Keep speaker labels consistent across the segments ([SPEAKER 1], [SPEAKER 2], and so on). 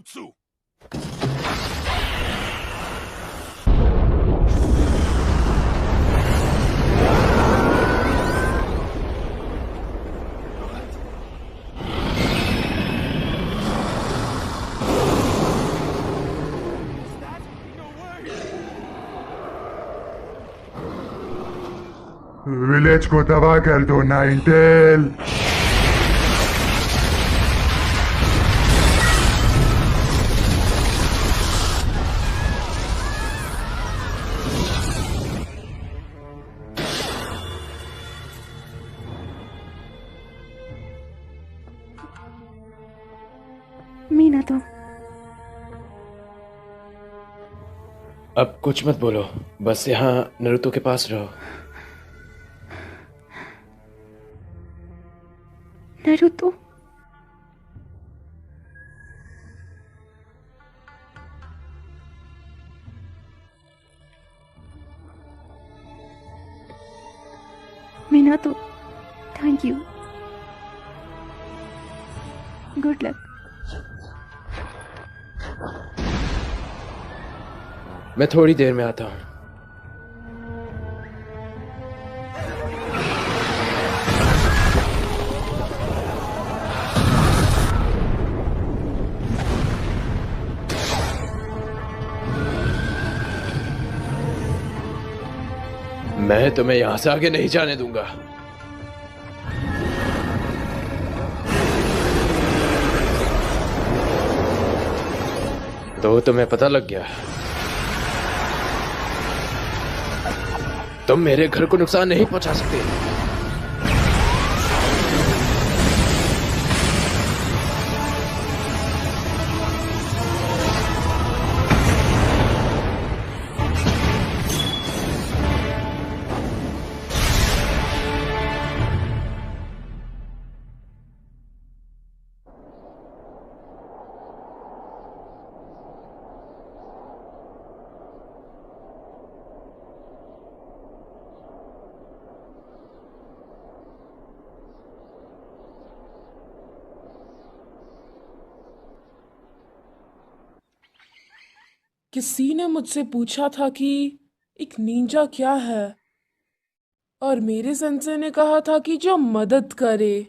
[SPEAKER 1] Jutsu!
[SPEAKER 2] Village को तबाह कर दो नाइनटेल।
[SPEAKER 3] मीना तो
[SPEAKER 4] अब कुछ मत बोलो, बस यहाँ नारुतो के पास रहो।
[SPEAKER 3] नारुतो मीना तो थैंक यू, गुड लक।
[SPEAKER 4] मैं थोड़ी देर में आता हूँ। मैं तुम्हें यहां से आगे नहीं जाने दूंगा। तो तुम्हें पता लग गया, तुम मेरे घर को नुकसान नहीं पहुंचा सकते।
[SPEAKER 5] किसी ने मुझसे पूछा था कि एक निंजा क्या है, और मेरे सेंसे ने कहा था कि जो मदद करे।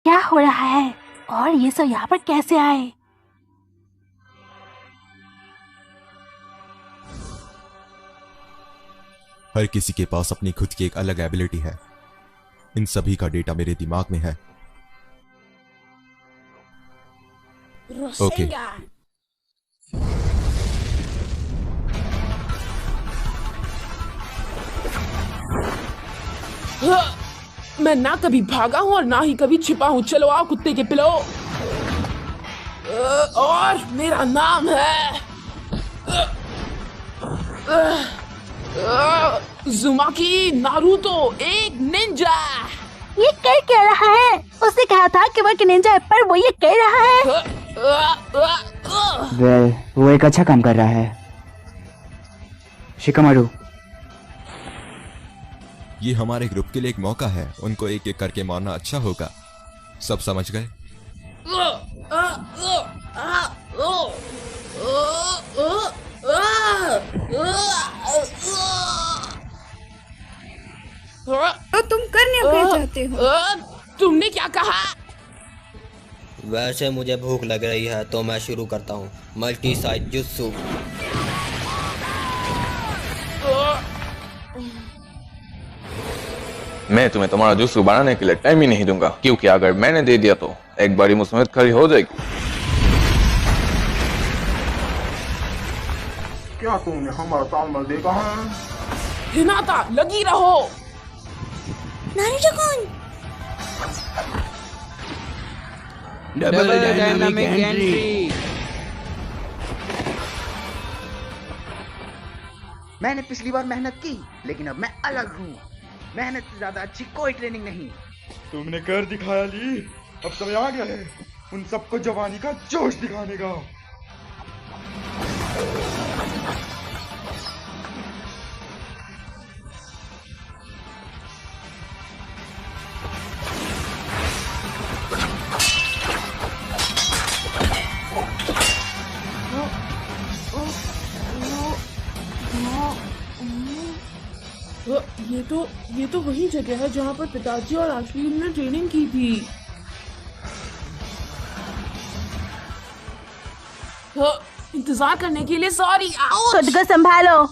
[SPEAKER 3] क्या हो रहा है और ये सब यहाँ पर कैसे आए?
[SPEAKER 6] हर किसी के पास अपनी खुद की एक अलग एबिलिटी है। इन सभी का डेटा मेरे दिमाग में है। ओके।
[SPEAKER 5] मैं ना कभी भागा हूं और ना ही कभी छिपा हूं। चलो आओ कुत्ते के पिलो। और मेरा नाम है ज़ुमाकी नारुतो, एक निंजा।
[SPEAKER 3] ये कर क्या रहा है? उसने कहा था कि वो एक निंजा है, पर वो ये कर रहा है।
[SPEAKER 7] वो एक अच्छा काम कर रहा है। शिकामारू,
[SPEAKER 6] ये हमारे ग्रुप के लिए एक मौका है। उनको एक एक करके मारना अच्छा होगा। सब समझ गए?
[SPEAKER 8] तो तुम करने क्या चाहते हो?
[SPEAKER 5] तुमने क्या कहा?
[SPEAKER 9] वैसे मुझे भूख लग रही है तो मैं शुरू करता हूँ मल्टी साइज जुत्सु।
[SPEAKER 10] मैं तुम्हें तुम्हारा जुत्सु बनाने के लिए टाइम ही नहीं दूंगा, क्योंकि अगर मैंने दे दिया तो एक बारी मुसीबत खड़ी हो जाएगी।
[SPEAKER 2] क्या तुमने हमारा तालमेल देखा है?
[SPEAKER 5] हिनाता, लगी रहो।
[SPEAKER 8] नारुतो-कुन,
[SPEAKER 7] डबल डायनामिक एंट्री।
[SPEAKER 11] मैंने पिछली बार मेहनत की, लेकिन अब मैं अलग हूँ। मेहनत से ज्यादा अच्छी कोई ट्रेनिंग नहीं।
[SPEAKER 2] तुमने कर दिखाया ली। अब समय आ गया है उन सबको जवानी का जोश दिखाने का।
[SPEAKER 5] ये तो वही जगह है जहाँ पर पिताजी और आश्विन ने ट्रेनिंग की थी। इंतजार करने के लिए सॉरी।
[SPEAKER 3] खुद को संभालो।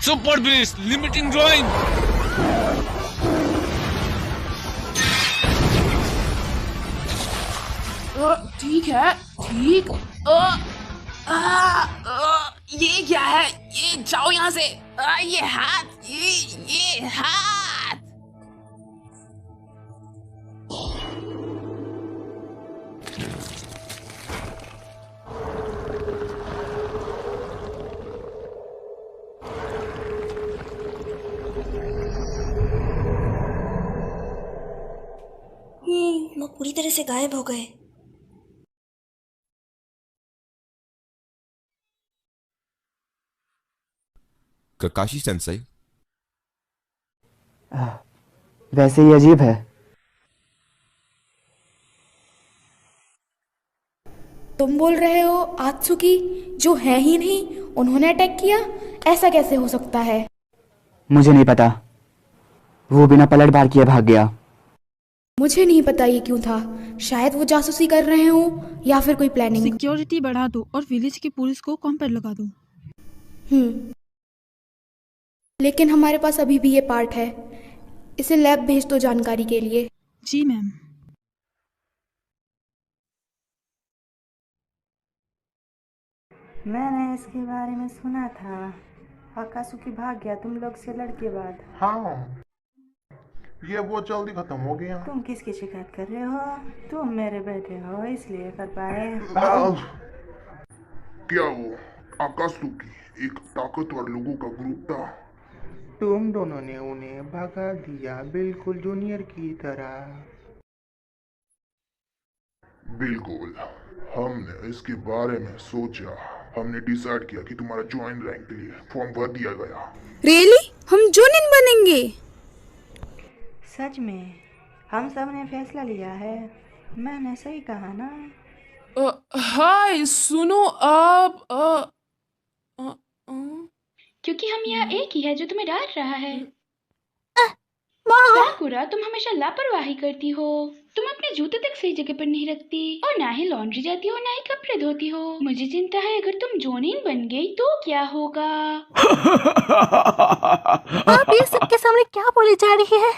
[SPEAKER 1] Super bridge limiting drawing.
[SPEAKER 5] ठीक है, ठीक। ये क्या है? ये जाओ यहाँ से। ये हाथ, ये हाथ।
[SPEAKER 11] लोग पूरी तरह से गायब हो गए।
[SPEAKER 6] ककाशी सेंसेई,
[SPEAKER 7] वैसे ही अजीब है।
[SPEAKER 8] तुम बोल रहे हो आत्सुकी जो है ही नहीं उन्होंने अटैक किया? ऐसा कैसे हो सकता है?
[SPEAKER 7] मुझे नहीं पता, वो बिना पलटवार किए भाग गया।
[SPEAKER 8] मुझे नहीं पता ये क्यों था। शायद वो जासूसी कर रहे हो या फिर कोई प्लानिंग।
[SPEAKER 12] सिक्योरिटी बढ़ा दो और विलेज की पुलिस को कम पर लगा दो।
[SPEAKER 8] लेकिन हमारे पास अभी भी ये पार्ट है, इसे लैब भेज दो जानकारी के लिए।
[SPEAKER 12] जी मैम।
[SPEAKER 13] मैंने इसके बारे में सुना था। आकाशुकी भाग गया तुम लोग से लड़के बाद।
[SPEAKER 2] हाँ, ये वो जल्दी खत्म हो गया।
[SPEAKER 13] तुम किसकी शिकायत कर रहे हो? तुम मेरे बेटे हो इसलिए कर पाए।
[SPEAKER 2] क्या वो आकाशुकी एक ताकतवर लोगों का ग्रुप था?
[SPEAKER 14] तुम दोनों ने उन्हें भगा दिया, बिल्कुल जूनियर की तरह।
[SPEAKER 2] बिल्कुल, हमने इसके बारे में सोचा। हमने डिसाइड किया कि तुम्हारा ज्वाइन रैंक के लिए फॉर्म भर दिया गया।
[SPEAKER 8] रियली? हम जोनिन बनेंगे?
[SPEAKER 13] सच में हम सब ने फैसला लिया है। मैंने सही कहा ना?
[SPEAKER 5] हाय सुनो, आप
[SPEAKER 15] क्योंकि हम यहाँ एक ही है जो तुम्हें डांट रहा है। साकुरा, तुम हमेशा लापरवाही करती हो। तुम अपने जूते तक सही जगह पर नहीं रखती और ना ही लॉन्ड्री जाती हो, ना ही कपड़े धोती हो। मुझे चिंता है अगर तुम जोनिन बन गई तो क्या होगा।
[SPEAKER 3] आप ये सबके सामने क्या बोली जा रही है?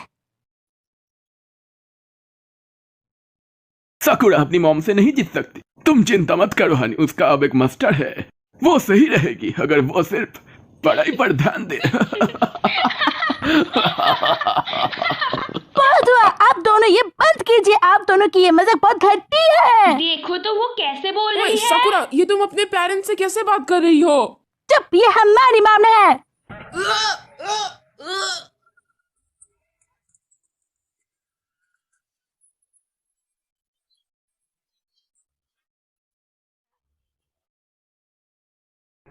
[SPEAKER 16] साकुरा अपनी मॉम से नहीं जीत सकती। तुम चिंता मत करो हनी, उसका अब एक मास्टर है, वो सही रहेगी अगर वो सिर्फ पढ़ाई पर ध्यान दे।
[SPEAKER 3] बहुत हुआ, आप दोनों ये बंद कीजिए। आप दोनों की ये मजाक बहुत घटी है।
[SPEAKER 15] देखो तो वो कैसे बोल रही है।
[SPEAKER 5] साकुरा, ये तुम अपने पेरेंट्स से कैसे बात कर रही हो?
[SPEAKER 3] चुप, ये हमारी मामला है।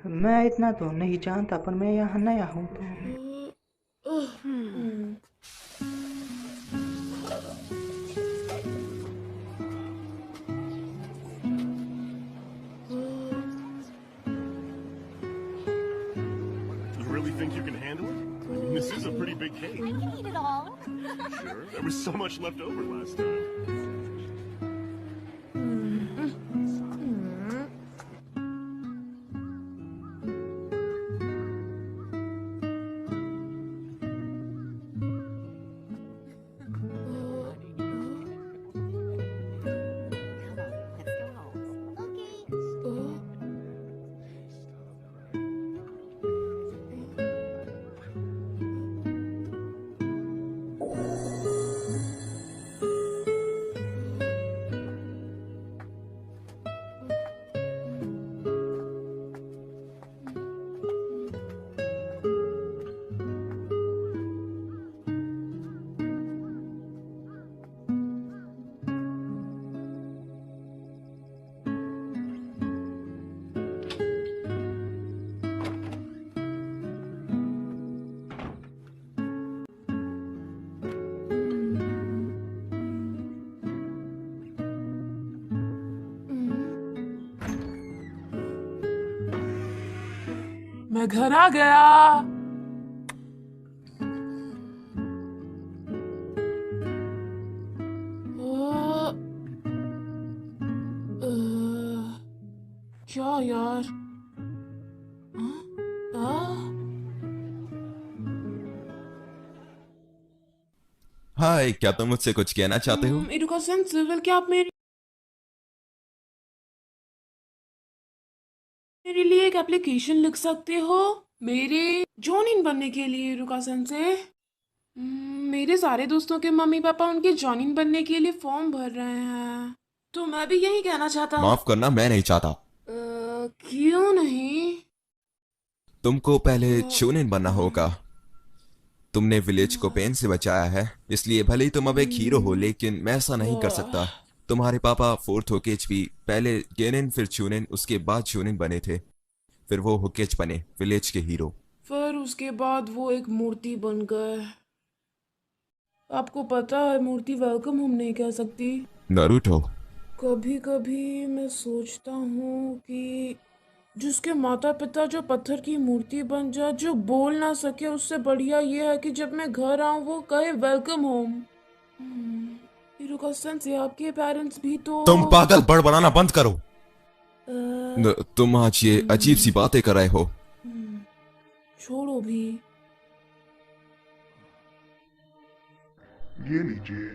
[SPEAKER 14] मैं इतना तो नहीं जानता, पर मैं यहाँ नया हूँ तो।
[SPEAKER 17] You really think you can handle it? I mean, this is a pretty big cake.
[SPEAKER 3] I can eat it all.
[SPEAKER 17] Sure, there was so much left over last time.
[SPEAKER 5] मैं घर आ गया। क्या यार?
[SPEAKER 6] हाय, क्या तुम मुझसे कुछ कहना चाहते हो?
[SPEAKER 5] इरुका सिविल, क्या आप मेरे लिए एक एप्लीकेशन लिख सकते हो मेरे जॉनिन बनने के लिए? इरुका से मेरे सारे दोस्तों के मम्मी पापा उनके जॉनिन बनने के लिए फॉर्म भर रहे हैं, तो मैं भी यही कहना चाहता हूँ।
[SPEAKER 6] माफ करना, मैं नहीं चाहता।
[SPEAKER 5] क्यों नहीं?
[SPEAKER 6] तुमको पहले शोनिन बनना होगा। तुमने विलेज को पेन से बचाया है, इसलिए भले ही तुम अब एक हीरो हो, लेकिन मैं ऐसा नहीं कर सकता। तुम्हारे पापा फोर्थ होकेज भी पहले गेनिन फिर चूनिन उसके बाद शोनिन बने थे, फिर वो होकेज बने विलेज के हीरो।
[SPEAKER 5] फिर उसके बाद वो एक मूर्ति बन गए। आपको पता है मूर्ति वेलकम हम नहीं कह सकती।
[SPEAKER 6] नारुतो,
[SPEAKER 5] कभी कभी मैं सोचता हूँ कि जिसके माता पिता जो पत्थर की मूर्ति बन जाए, जो बोल ना सके, उससे बढ़िया ये है कि जब मैं घर आऊँ वो कहे वेलकम होम। से आपके पेरेंट्स भी तो।
[SPEAKER 6] तुम पागल बड़बड़ाना बंद करो। तुम आज ये अजीब सी बातें कर रहे हो।
[SPEAKER 5] छोड़ो भी।
[SPEAKER 2] ये लीजिए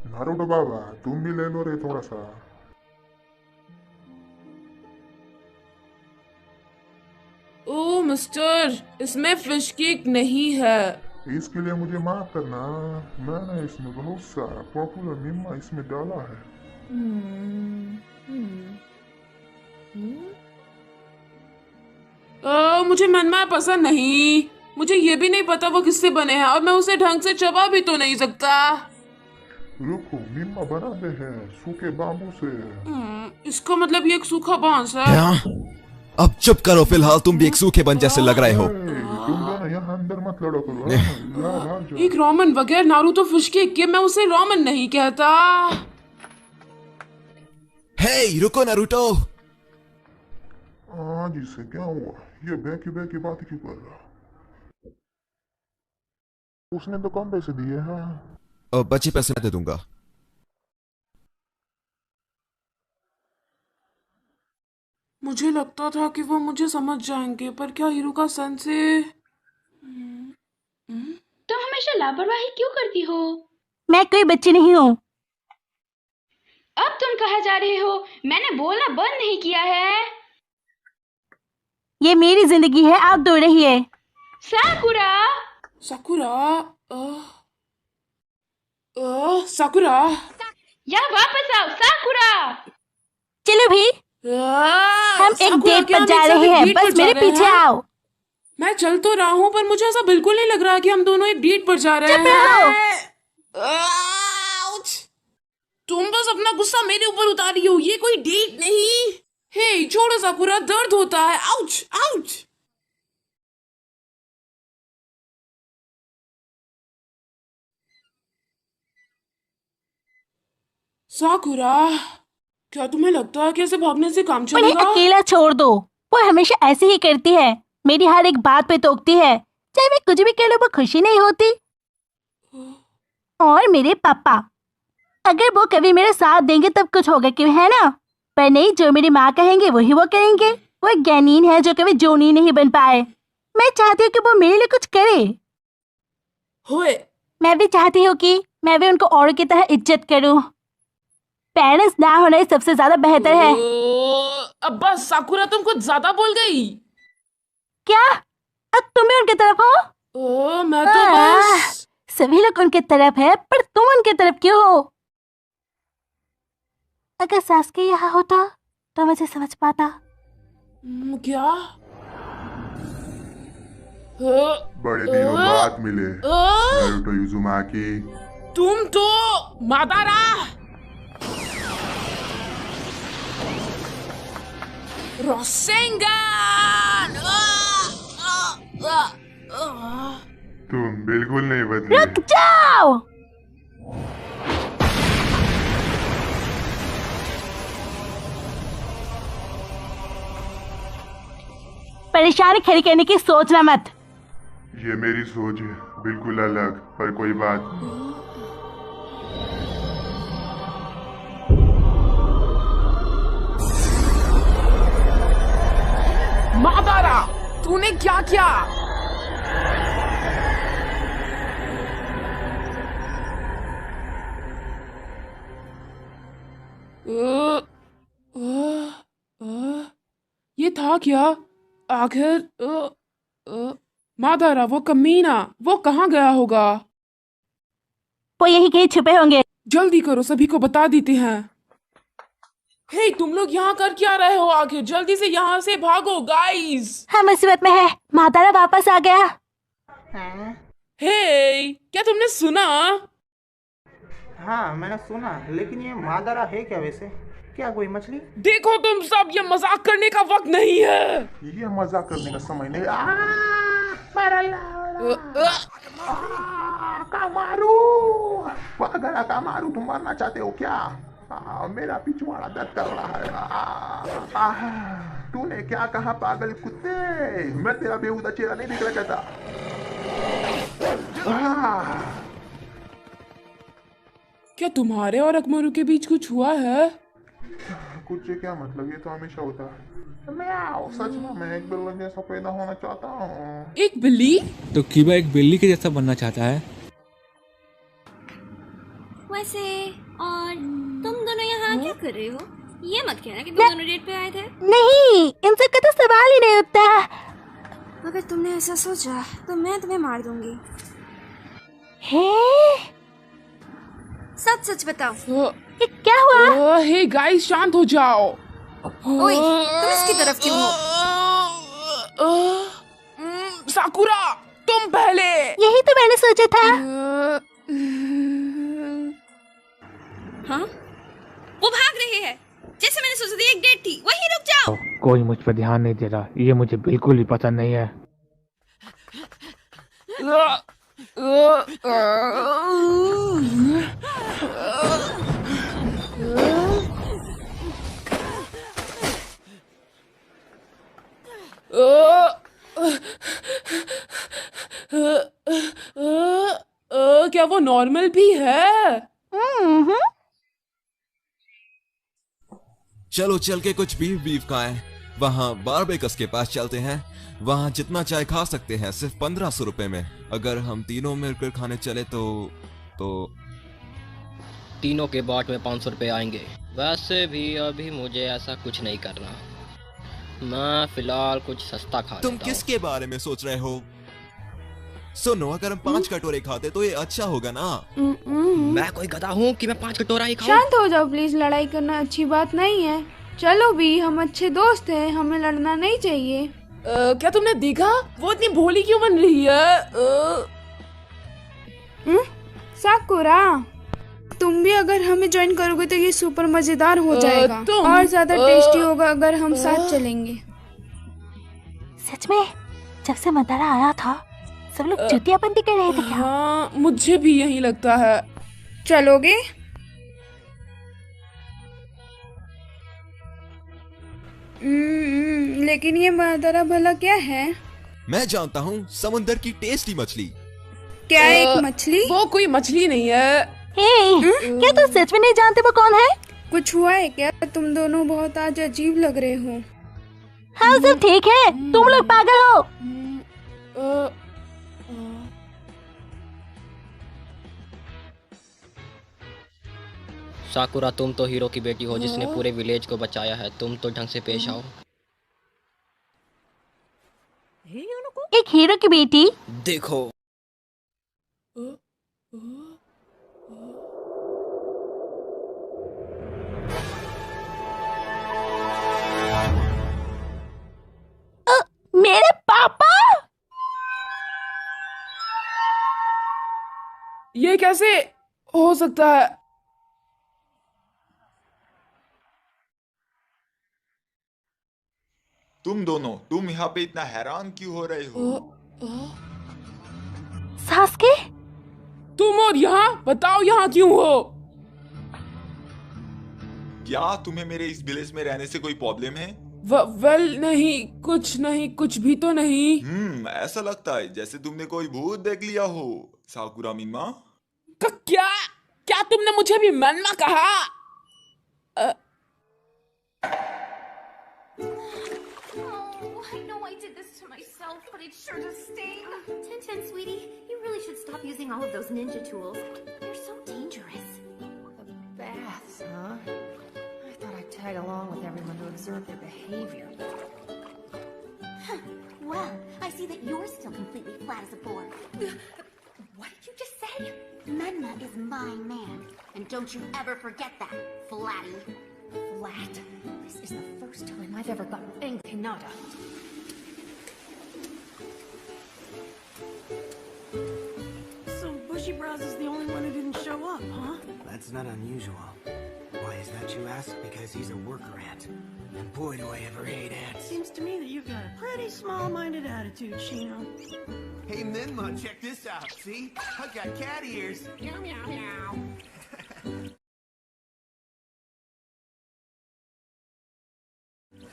[SPEAKER 2] नारुतो बाबा, तुम भी ले लो रे थोड़ा सा।
[SPEAKER 5] ओ मिस्टर, इसमें फिश केक नहीं है।
[SPEAKER 2] इसके लिए मुझे माफ करना, मैंने इसमें बहुत सा पॉपुलर निम्मा इसमें डाला है।
[SPEAKER 5] मुझे मनमा पसंद नहीं। मुझे ये भी नहीं पता वो किससे बने हैं और मैं उसे ढंग से चबा भी तो नहीं सकता।
[SPEAKER 2] रुको, निम्मा बनाते हैं सूखे बांबू से।
[SPEAKER 5] इसका मतलब ये एक सूखा बांस है।
[SPEAKER 6] अब चुप करो, फिलहाल तुम भी एक सूखे बन जैसे लग रहे हो।
[SPEAKER 2] तुम दोनों यहाँ अंदर मत लड़ो करो।
[SPEAKER 5] एक रोमन बगैर नारुतो फिश केक के, मैं उसे रोमन नहीं कहता।
[SPEAKER 6] हे रुको नारुतो।
[SPEAKER 2] आज इसे क्या हुआ? ये बेकी बात क्यों कर रहा? उसने तो कम पैसे दिए हैं।
[SPEAKER 6] बचे पैसे मैं दे दूंगा।
[SPEAKER 5] मुझे लगता था कि वो मुझे समझ जाएंगे, पर क्या हिरुका सन से।
[SPEAKER 15] तुम हमेशा लापरवाही क्यों करती हो?
[SPEAKER 3] मैं कोई बच्ची नहीं हूँ।
[SPEAKER 15] अब तुम कहाँ जा रहे हो? मैंने बोलना बंद नहीं किया है।
[SPEAKER 3] ये मेरी जिंदगी है, आप दूर रहिए।
[SPEAKER 15] साकुरा,
[SPEAKER 5] साकुरा,
[SPEAKER 15] यहाँ वापस आओ साकुरा।
[SPEAKER 3] चलो भी, हम एक डेट पर जा रहे हैं, बस मेरे पीछे आओ।
[SPEAKER 5] मैं चल तो रहा हूँ, पर मुझे ऐसा बिल्कुल नहीं लग रहा कि हम दोनों एक डेट पर जा रहे हैं। तुम बस अपना गुस्सा मेरे ऊपर उतारी हो, ये कोई डेट नहीं। हे छोड़ो साकुरा, दर्द होता है। Ouch ouch. साकुरा, क्या तुम्हें लगता है कि ऐसे भागने से काम चलेगा?
[SPEAKER 3] उन्हें अकेला छोड़ दो, वो हमेशा ऐसे ही करती है, मेरी हर एक बात पे टोकती है। चाहे मैं कुछ भी कह लूं, वो खुशी नहीं होती। और मेरे पापा, अगर वो कभी मेरा साथ देंगे तब कुछ होगा, क्यों है ना? पर नहीं, जो मेरी माँ कहेंगे वही वो करेंगे। वो एक ज्ञानीन है जो कभी जोनी नहीं बन पाए। मैं चाहती हूँ कि वो मेरे लिए कुछ करे। मैं भी चाहती हूँ कि मैं भी उनको औरों की तरह इज्जत करूँ। पेरेंट्स ना होना सबसे ज्यादा बेहतर है।
[SPEAKER 5] अब बस साकुरा, तुम कुछ ज्यादा बोल गई।
[SPEAKER 3] क्या अब तुम भी उनकी तरफ हो?
[SPEAKER 5] मैं तो बस।
[SPEAKER 3] सभी लोग उनकी तरफ है, पर तुम उनकी तरफ क्यों हो? अगर सासकी यहाँ होता तो मुझे समझ पाता।
[SPEAKER 5] क्या?
[SPEAKER 2] बड़े दिनों बाद मिले नारुतो युजुमाकी।
[SPEAKER 5] तुम तो मादारा। रोसेंगन!
[SPEAKER 2] तुम बिल्कुल नहीं बदले।
[SPEAKER 3] रुक जाओ। परेशानी खड़ी करने की सोचना मत।
[SPEAKER 2] ये मेरी सोच है, बिल्कुल अलग, पर कोई बात नहीं।
[SPEAKER 5] मादारा, तूने क्या किया? ये था क्या आखिर? मादारा, वो कमीना, वो कहाँ गया होगा?
[SPEAKER 3] वो यहीं कहीं छुपे होंगे।
[SPEAKER 5] जल्दी करो, सभी को बता देते हैं। हे, तुम लोग यहाँ कर क्या रहे हो? आखिर जल्दी से यहाँ से भागो गाइस।
[SPEAKER 3] हम मुसीबत में है, मादारा वापस आ गया।
[SPEAKER 5] हे, क्या तुमने सुना?
[SPEAKER 14] हाँ मैंने सुना, लेकिन ये मादारा है क्या वैसे? क्या कोई मछली?
[SPEAKER 5] देखो तुम सब, ये मजाक करने का वक्त नहीं है।
[SPEAKER 2] ये मजाक करने का समय नहीं। कामारू, पागल कामारू, तुम मरना चाहते हो क्या? मेरा पिछवाड़ा दर्द कर रहा है। तूने क्या कहा पागल कुत्ते? मैं तेरा बेहुदा चेहरा नहीं दिख रहा था।
[SPEAKER 5] क्या तुम्हारे और अकमरू के बीच कुछ हुआ है?
[SPEAKER 2] कुछ क्या मतलब? ये तो हमेशा होता है। मैं सच में मैं एक बिल्ली जैसा पैदा होना चाहता हूँ।
[SPEAKER 5] एक बिल्ली?
[SPEAKER 1] तो कीबा एक बिल्ली के जैसा बनना चाहता है।
[SPEAKER 18] वैसे और तुम दोनों यहाँ क्या कर रहे हो? ये मत कहना कि तुम दोनों डेट पे आए थे।
[SPEAKER 3] नहीं, इनसे का तो सवाल ही नहीं उठता।
[SPEAKER 18] अगर तुमने ऐसा सोचा तो मैं तुम्हें मार दूंगी। सच सच बताओ,
[SPEAKER 3] ये क्या हुआ?
[SPEAKER 5] हे गाइस, शांत हो जाओ।
[SPEAKER 18] ओए, तुम इसकी तरफ क्यों हो?
[SPEAKER 5] साकुरा, तुम पहले।
[SPEAKER 3] यही तो मैंने सोचा था।
[SPEAKER 18] हाँ? वो भाग रहे हैं। जैसे मैंने सोचा था एक डेट थी, वहीं रुक जाओ।
[SPEAKER 19] कोई मुझ पर ध्यान नहीं दे रहा, ये मुझे बिल्कुल भी पसंद नहीं है।
[SPEAKER 5] क्या वो नॉर्मल भी है?
[SPEAKER 6] चलो चल के कुछ बीफ खाएं। वहाँ बारबेकस के पास चलते हैं। वहाँ जितना चाय खा सकते हैं, सिर्फ 1500 रुपए में। अगर हम तीनों मिलकर खाने चले तो
[SPEAKER 9] तीनों के बाट में 500 रुपए आएंगे। वैसे भी अभी मुझे ऐसा कुछ नहीं करना, मैं फिलहाल कुछ सस्ता खा
[SPEAKER 6] तुम किसके बारे में सोच रहे हो? सुनो, अगर हम 5 कटोरे खाते तो ये अच्छा होगा ना?
[SPEAKER 9] मैं कोई गधा हूँ कि मैं 5 कटोरा ही खाऊं?
[SPEAKER 8] शांत हो जाओ प्लीज, लड़ाई करना अच्छी बात नहीं है। चलो भी, हम अच्छे दोस्त हैं, हमें लड़ना नहीं चाहिए।
[SPEAKER 5] क्या तुमने देखा वो इतनी भोली क्यों बन रही है?
[SPEAKER 8] साकुरा, तुम भी अगर हमें ज्वाइन करोगे तो ये सुपर मजेदार हो जाएगा और ज्यादा टेस्टी होगा अगर हम साथ चलेंगे।
[SPEAKER 3] सच में जब से मादारा आया था सब लोग चुतियाबंदी कर रहे थे क्या?
[SPEAKER 5] हाँ, मुझे भी यही लगता है।
[SPEAKER 8] चलोगे? लेकिन ये मादारा भला क्या है?
[SPEAKER 6] मैं जानता हूँ, समुंदर की टेस्टी मछली।
[SPEAKER 8] क्या एक मछली?
[SPEAKER 5] वो कोई मछली नहीं है।
[SPEAKER 3] क्या तुम सच में नहीं जानते वो कौन है?
[SPEAKER 8] कुछ हुआ है क्या? तुम दोनों बहुत आज अजीब लग रहे हो।
[SPEAKER 3] हाँ सब ठीक है, तुम लोग पागल हो।
[SPEAKER 9] साकुरा, तुम तो हीरो की बेटी हो जिसने पूरे विलेज को बचाया है। तुम तो ढंग से पेश आओ।
[SPEAKER 3] एक हीरो की बेटी?
[SPEAKER 9] देखो,
[SPEAKER 3] मेरे पापा?
[SPEAKER 5] ये कैसे हो सकता है?
[SPEAKER 20] तुम दोनों, तुम यहाँ पे इतना हैरान क्यों हो रहे हो?
[SPEAKER 3] सास्के?
[SPEAKER 5] तुम और यहाँ बताओ, यहाँ क्यों हो?
[SPEAKER 20] क्या तुम्हें मेरे इस विलेज में रहने से कोई प्रॉब्लम है?
[SPEAKER 5] वेल नहीं, कुछ भी तो नहीं।
[SPEAKER 20] ऐसा लगता है जैसे तुमने कोई भूत देख लिया हो, साकुरा मिन्मा।
[SPEAKER 5] क्या क्या तुमने मुझे भी मन्ना कहा?
[SPEAKER 21] I know I did this to myself, but it sure does sting. Tintin, sweetie, you really should stop using all of those ninja tools. They're so dangerous.
[SPEAKER 22] The baths, huh? I thought I'd tag along with everyone to observe their behavior.
[SPEAKER 21] Well, I see that you're still completely flat as a board. What did you just say? Menma is my man. And don't you ever forget that, Flatty.
[SPEAKER 22] Flat? This is the first time I've ever gotten angry, Nada.
[SPEAKER 23] So Bushy Brows is the only one who didn't show up, huh?
[SPEAKER 24] That's not unusual. Why is that, you ask? Because he's a worker ant. And boy, do I ever hate ants.
[SPEAKER 23] Seems to me that you've got a pretty small-minded attitude, Chino.
[SPEAKER 24] Hey, Minma, check this out. See? I've got cat ears. Meow, meow, meow.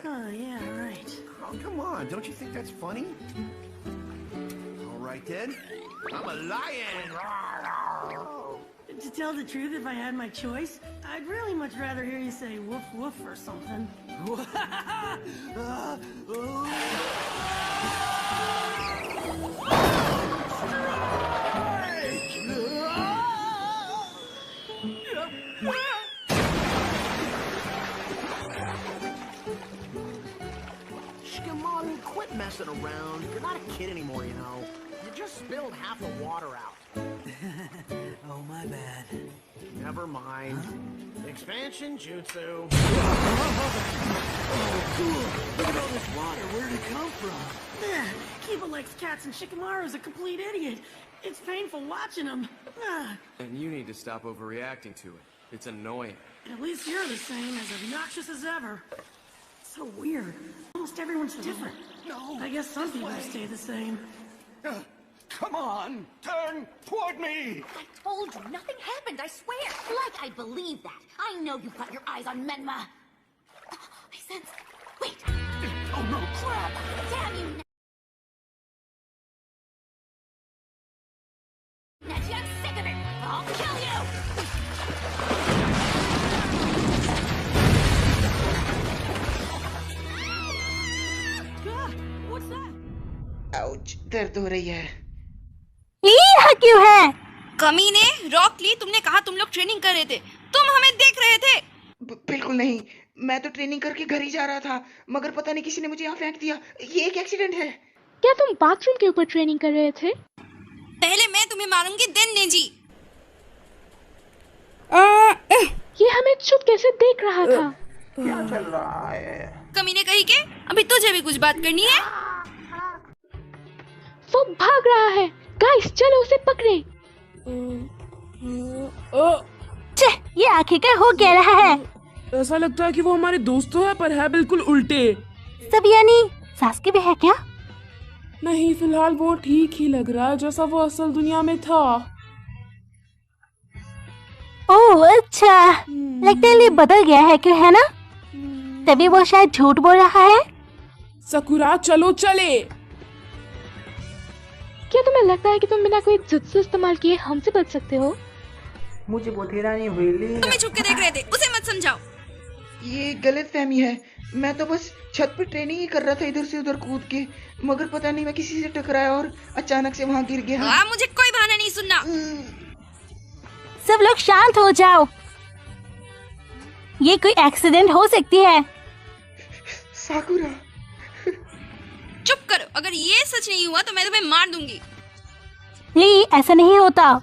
[SPEAKER 23] Oh, yeah, right.
[SPEAKER 24] Oh, come on. Don't you think that's funny? All right, then. I'm a lion.
[SPEAKER 23] To tell the truth, if I had my choice, I'd really much rather hear you say woof woof or something.
[SPEAKER 24] Shikamaru, quit messing around. You're not a kid anymore, you know. You just spilled half the water out.
[SPEAKER 23] Oh, my bad.
[SPEAKER 24] Never mind. Expansion jutsu.
[SPEAKER 23] Oh, cool. Look at all this water. Where'd it come from? Kiba likes cats and Shikamaru's a complete idiot. It's painful watching him.
[SPEAKER 25] And you need to stop overreacting to it. It's annoying.
[SPEAKER 23] At least you're the same, as obnoxious as ever. So weird. Almost everyone's different.
[SPEAKER 24] No.
[SPEAKER 23] I guess some people stay the same.
[SPEAKER 24] Come on, turn toward me!
[SPEAKER 21] I told you, nothing happened, I swear! Like I believe that. I know you've got your eyes on Menma. I sense... Wait!
[SPEAKER 24] Oh no, crap!
[SPEAKER 21] Damn you, Neji, I'm sick of it! I'll kill you!
[SPEAKER 23] What's that?
[SPEAKER 14] Ouch, दर्द हो रही है।
[SPEAKER 3] यहाँ क्यों है?
[SPEAKER 18] कमीने, rock ली, तुमने कहा तुम लोग ट्रेनिंग कर रहे थे। तुम हमें देख रहे थे।
[SPEAKER 14] बिल्कुल नहीं, मैं तो ट्रेनिंग करके घर ही जा रहा था, मगर पता नहीं किसी ने मुझे यहाँ फेंक दिया। ये एक एक्सीडेंट है।
[SPEAKER 15] क्या तुम बाथरूम के ऊपर ट्रेनिंग कर रहे थे?
[SPEAKER 18] पहले मैं तुम्हें मारूंगी, देन नेजी।
[SPEAKER 15] ये हमें चुप कैसे देख रहा था?
[SPEAKER 2] क्या चल रहा है?
[SPEAKER 18] कमीने कही के, अभी तुझे भी कुछ बात करनी है?
[SPEAKER 15] वो भाग रहा है। गाइस, चलो उसे पकड़े।
[SPEAKER 3] ये आखिरकार हो क्या रहा है?
[SPEAKER 5] ऐसा लगता है कि वो हमारे दोस्तों है, पर है बिल्कुल उल्टे।
[SPEAKER 3] सब यानी सास्के भी है क्या?
[SPEAKER 5] नहीं, फिलहाल वो ठीक ही लग रहा है जैसा वो असल दुनिया में था।
[SPEAKER 3] ओह अच्छा, लगता है ये बदल गया है, क्यों है ना? तभी वो शायद झूठ बोल रहा है।
[SPEAKER 5] सकुरा, चलो चले।
[SPEAKER 15] क्या तुम्हें लगता है कि तुम बिना कोई जुत्सु इस्तेमाल किए हमसे बच सकते हो?
[SPEAKER 14] मुझे बोथेरा नहीं हुई।
[SPEAKER 18] तुम्हें छुप के देख रहे थे, उसे मत समझाओ।
[SPEAKER 14] ये गलत फहमी है। मैं तो बस छत पर ट्रेनिंग ही कर रहा था, इधर से उधर कूद के, मगर पता नहीं मैं किसी से टकराया और अचानक से वहाँ गिर गया।
[SPEAKER 18] मुझे कोई बहाना नहीं सुनना।
[SPEAKER 3] सब लोग शांत हो जाओ। ये कोई एक्सीडेंट हो सकती है।
[SPEAKER 14] साकुरा,
[SPEAKER 18] चुप करो। अगर ये सच नहीं हुआ तो मैं तुम्हें मार दूंगी।
[SPEAKER 3] ली, ऐसा नहीं होता।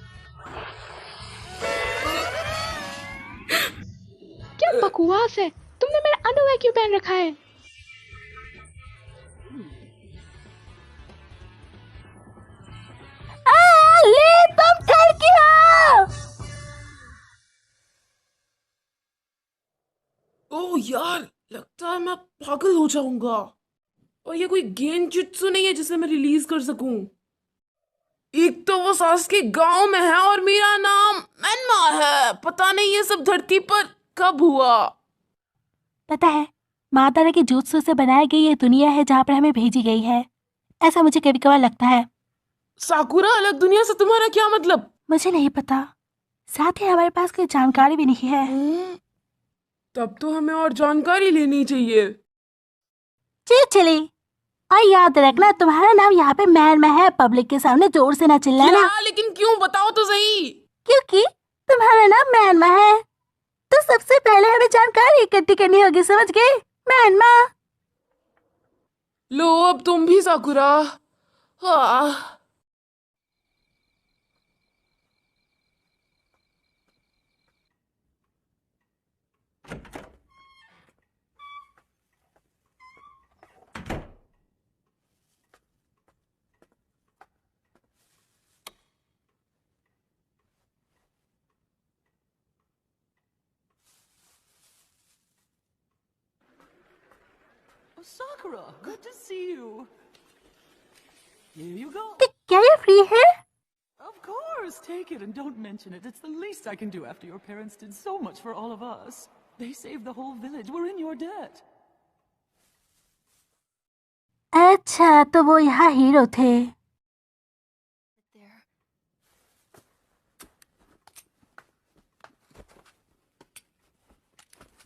[SPEAKER 15] क्या बकवास है? तुमने मेरा अंडरवेयर क्यों पहन रखा है?
[SPEAKER 3] ले, तुम कल की हो।
[SPEAKER 5] ओह यार, लगता है मैं पागल हो जाऊंगा। और ये कोई गेंजुत्सु नहीं है जिसे मैं रिलीज कर सकूं। एक तो वो सास्के गांव में है और मेरा नाम मेन्मा है। पता नहीं ये सब धरती पर कब हुआ।
[SPEAKER 3] पता है, मातारा की जुत्सु से बनाई गई ये दुनिया है जहाँ पर हमें भेजी गई है, ऐसा मुझे कभी कभार लगता है।
[SPEAKER 5] साकुरा, अलग दुनिया से तुम्हारा क्या मतलब?
[SPEAKER 3] मुझे नहीं पता, साथ ही हमारे पास कोई जानकारी भी नहीं है।
[SPEAKER 5] तब तो हमें और जानकारी लेनी चाहिए।
[SPEAKER 3] चली, और याद रखना तुम्हारा नाम यहाँ पे मैन है, पब्लिक के सामने जोर से ना चिल्लाना।
[SPEAKER 5] लेकिन क्यों, बताओ तो सही।
[SPEAKER 3] क्योंकि तुम्हारा नाम मैनमा है, तो सबसे पहले हमें जानकारी इकट्ठी करनी होगी, समझ गए? मैनमा।
[SPEAKER 5] लो अब तुम भी साकुरा।
[SPEAKER 4] Sakura, good to see you. Here you go.
[SPEAKER 3] क्या ये फ्री है?
[SPEAKER 4] Of course, take it and don't mention it. It's the least I can do after your parents did so much for all of us. They saved the whole village. We're in your debt.
[SPEAKER 3] अच्छा, तो वो यहाँ hero थे।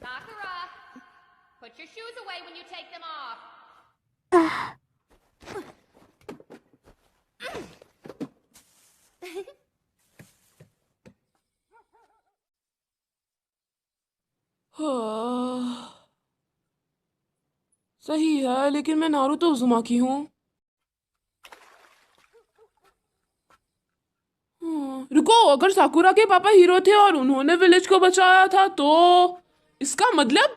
[SPEAKER 7] Sakura, put your shoes away when you take them off.
[SPEAKER 5] सही है, लेकिन मैं Naruto Uzumaki हूँ। रुको, अगर साकुरा के पापा हीरो थे और उन्होंने विलेज को बचाया था, तो इसका मतलब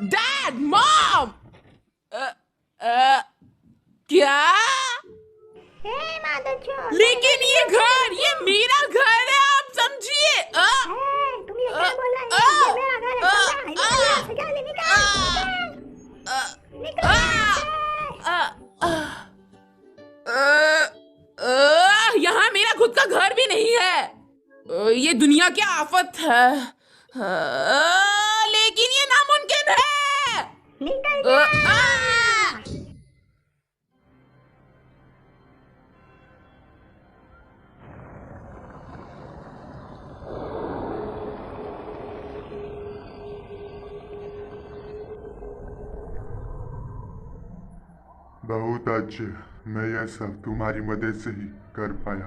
[SPEAKER 5] डैड, मॉम, क्या? लेकिन ये घर, ये मेरा घर है, आप समझिए। यहाँ मेरा खुद का घर भी नहीं है। ये दुनिया की आफत है, लेकिन ये नामुमकिन है।
[SPEAKER 2] बहुत अच्छे, मैं यह सब तुम्हारी मदद से ही कर पाया।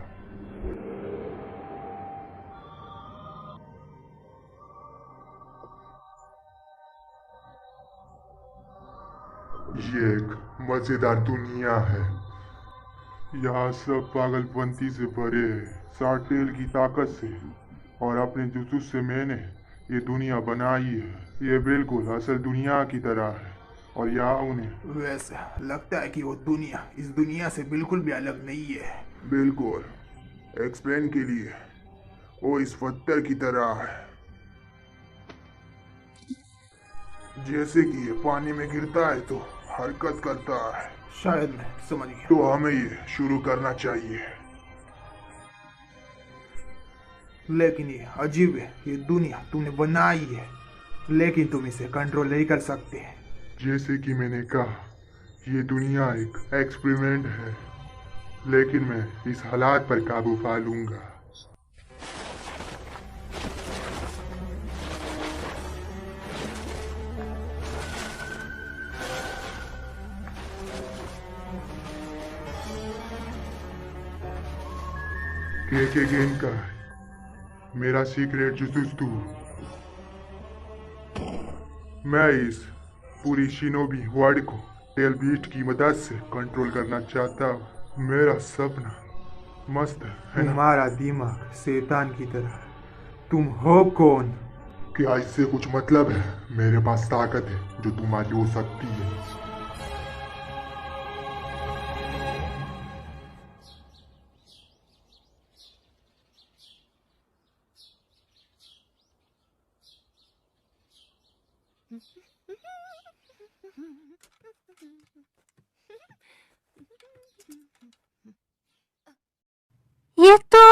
[SPEAKER 2] ये एक मजेदार दुनिया है। यहाँ सब पागलपंती से भरे है, साटेल की ताकत से और अपने जुजू से मैंने ये दुनिया बनाई है। ये बिल्कुल असल दुनिया की तरह है और यहाँ उन्हें
[SPEAKER 24] वैसा लगता है कि वो दुनिया इस दुनिया से बिल्कुल भी अलग नहीं है।
[SPEAKER 2] बिल्कुल, एक्सप्लेन के लिए वो इस पत्थर की तरह है, जैसे कि ये पानी में गिरता है तो हरकत करता है।
[SPEAKER 24] शायद मैं समझ गया।
[SPEAKER 2] तो हमें ये शुरू करना चाहिए।
[SPEAKER 24] लेकिन ये अजीब है, ये दुनिया तुमने बनाई है लेकिन तुम इसे कंट्रोल नहीं कर सकते।
[SPEAKER 2] जैसे कि मैंने कहा, ये दुनिया एक एक्सपेरिमेंट है, लेकिन मैं इस हालात पर काबू पा लूंगा। के गेम का मेरा सीक्रेट जुजुत्सु मैं इस पूरी शिनोबी वर्ल्ड को टेल बीट की मदद से कंट्रोल करना चाहता हूँ। मेरा सपना मस्त है।
[SPEAKER 24] तुम्हारा दिमाग शैतान की तरह। तुम हो कौन?
[SPEAKER 2] क्या इससे कुछ मतलब है? मेरे पास ताकत है जो तुम्हारी हो सकती है।
[SPEAKER 3] ये तो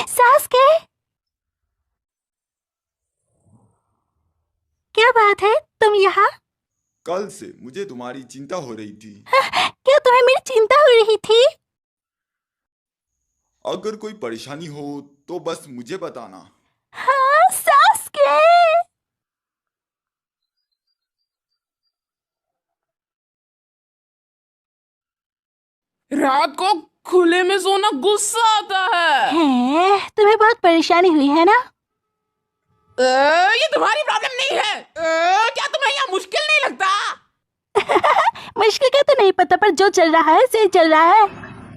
[SPEAKER 3] सास्के, क्या बात है, तुम यहाँ?
[SPEAKER 20] कल से मुझे तुम्हारी चिंता हो रही थी।
[SPEAKER 3] क्या तुम्हें मेरी चिंता हो रही थी?
[SPEAKER 20] अगर कोई परेशानी हो तो बस मुझे बताना।
[SPEAKER 3] हाँ सास्के।
[SPEAKER 5] रात को खुले में सोना गुस्सा आता है।
[SPEAKER 3] तुम्हें बहुत परेशानी हुई है ना?
[SPEAKER 5] ये तुम्हारी प्रॉब्लम नहीं है। क्या तुम्हें यहाँ मुश्किल नहीं लगता?
[SPEAKER 3] मुश्किल का तो नहीं पता, पर जो चल रहा है सही चल रहा है।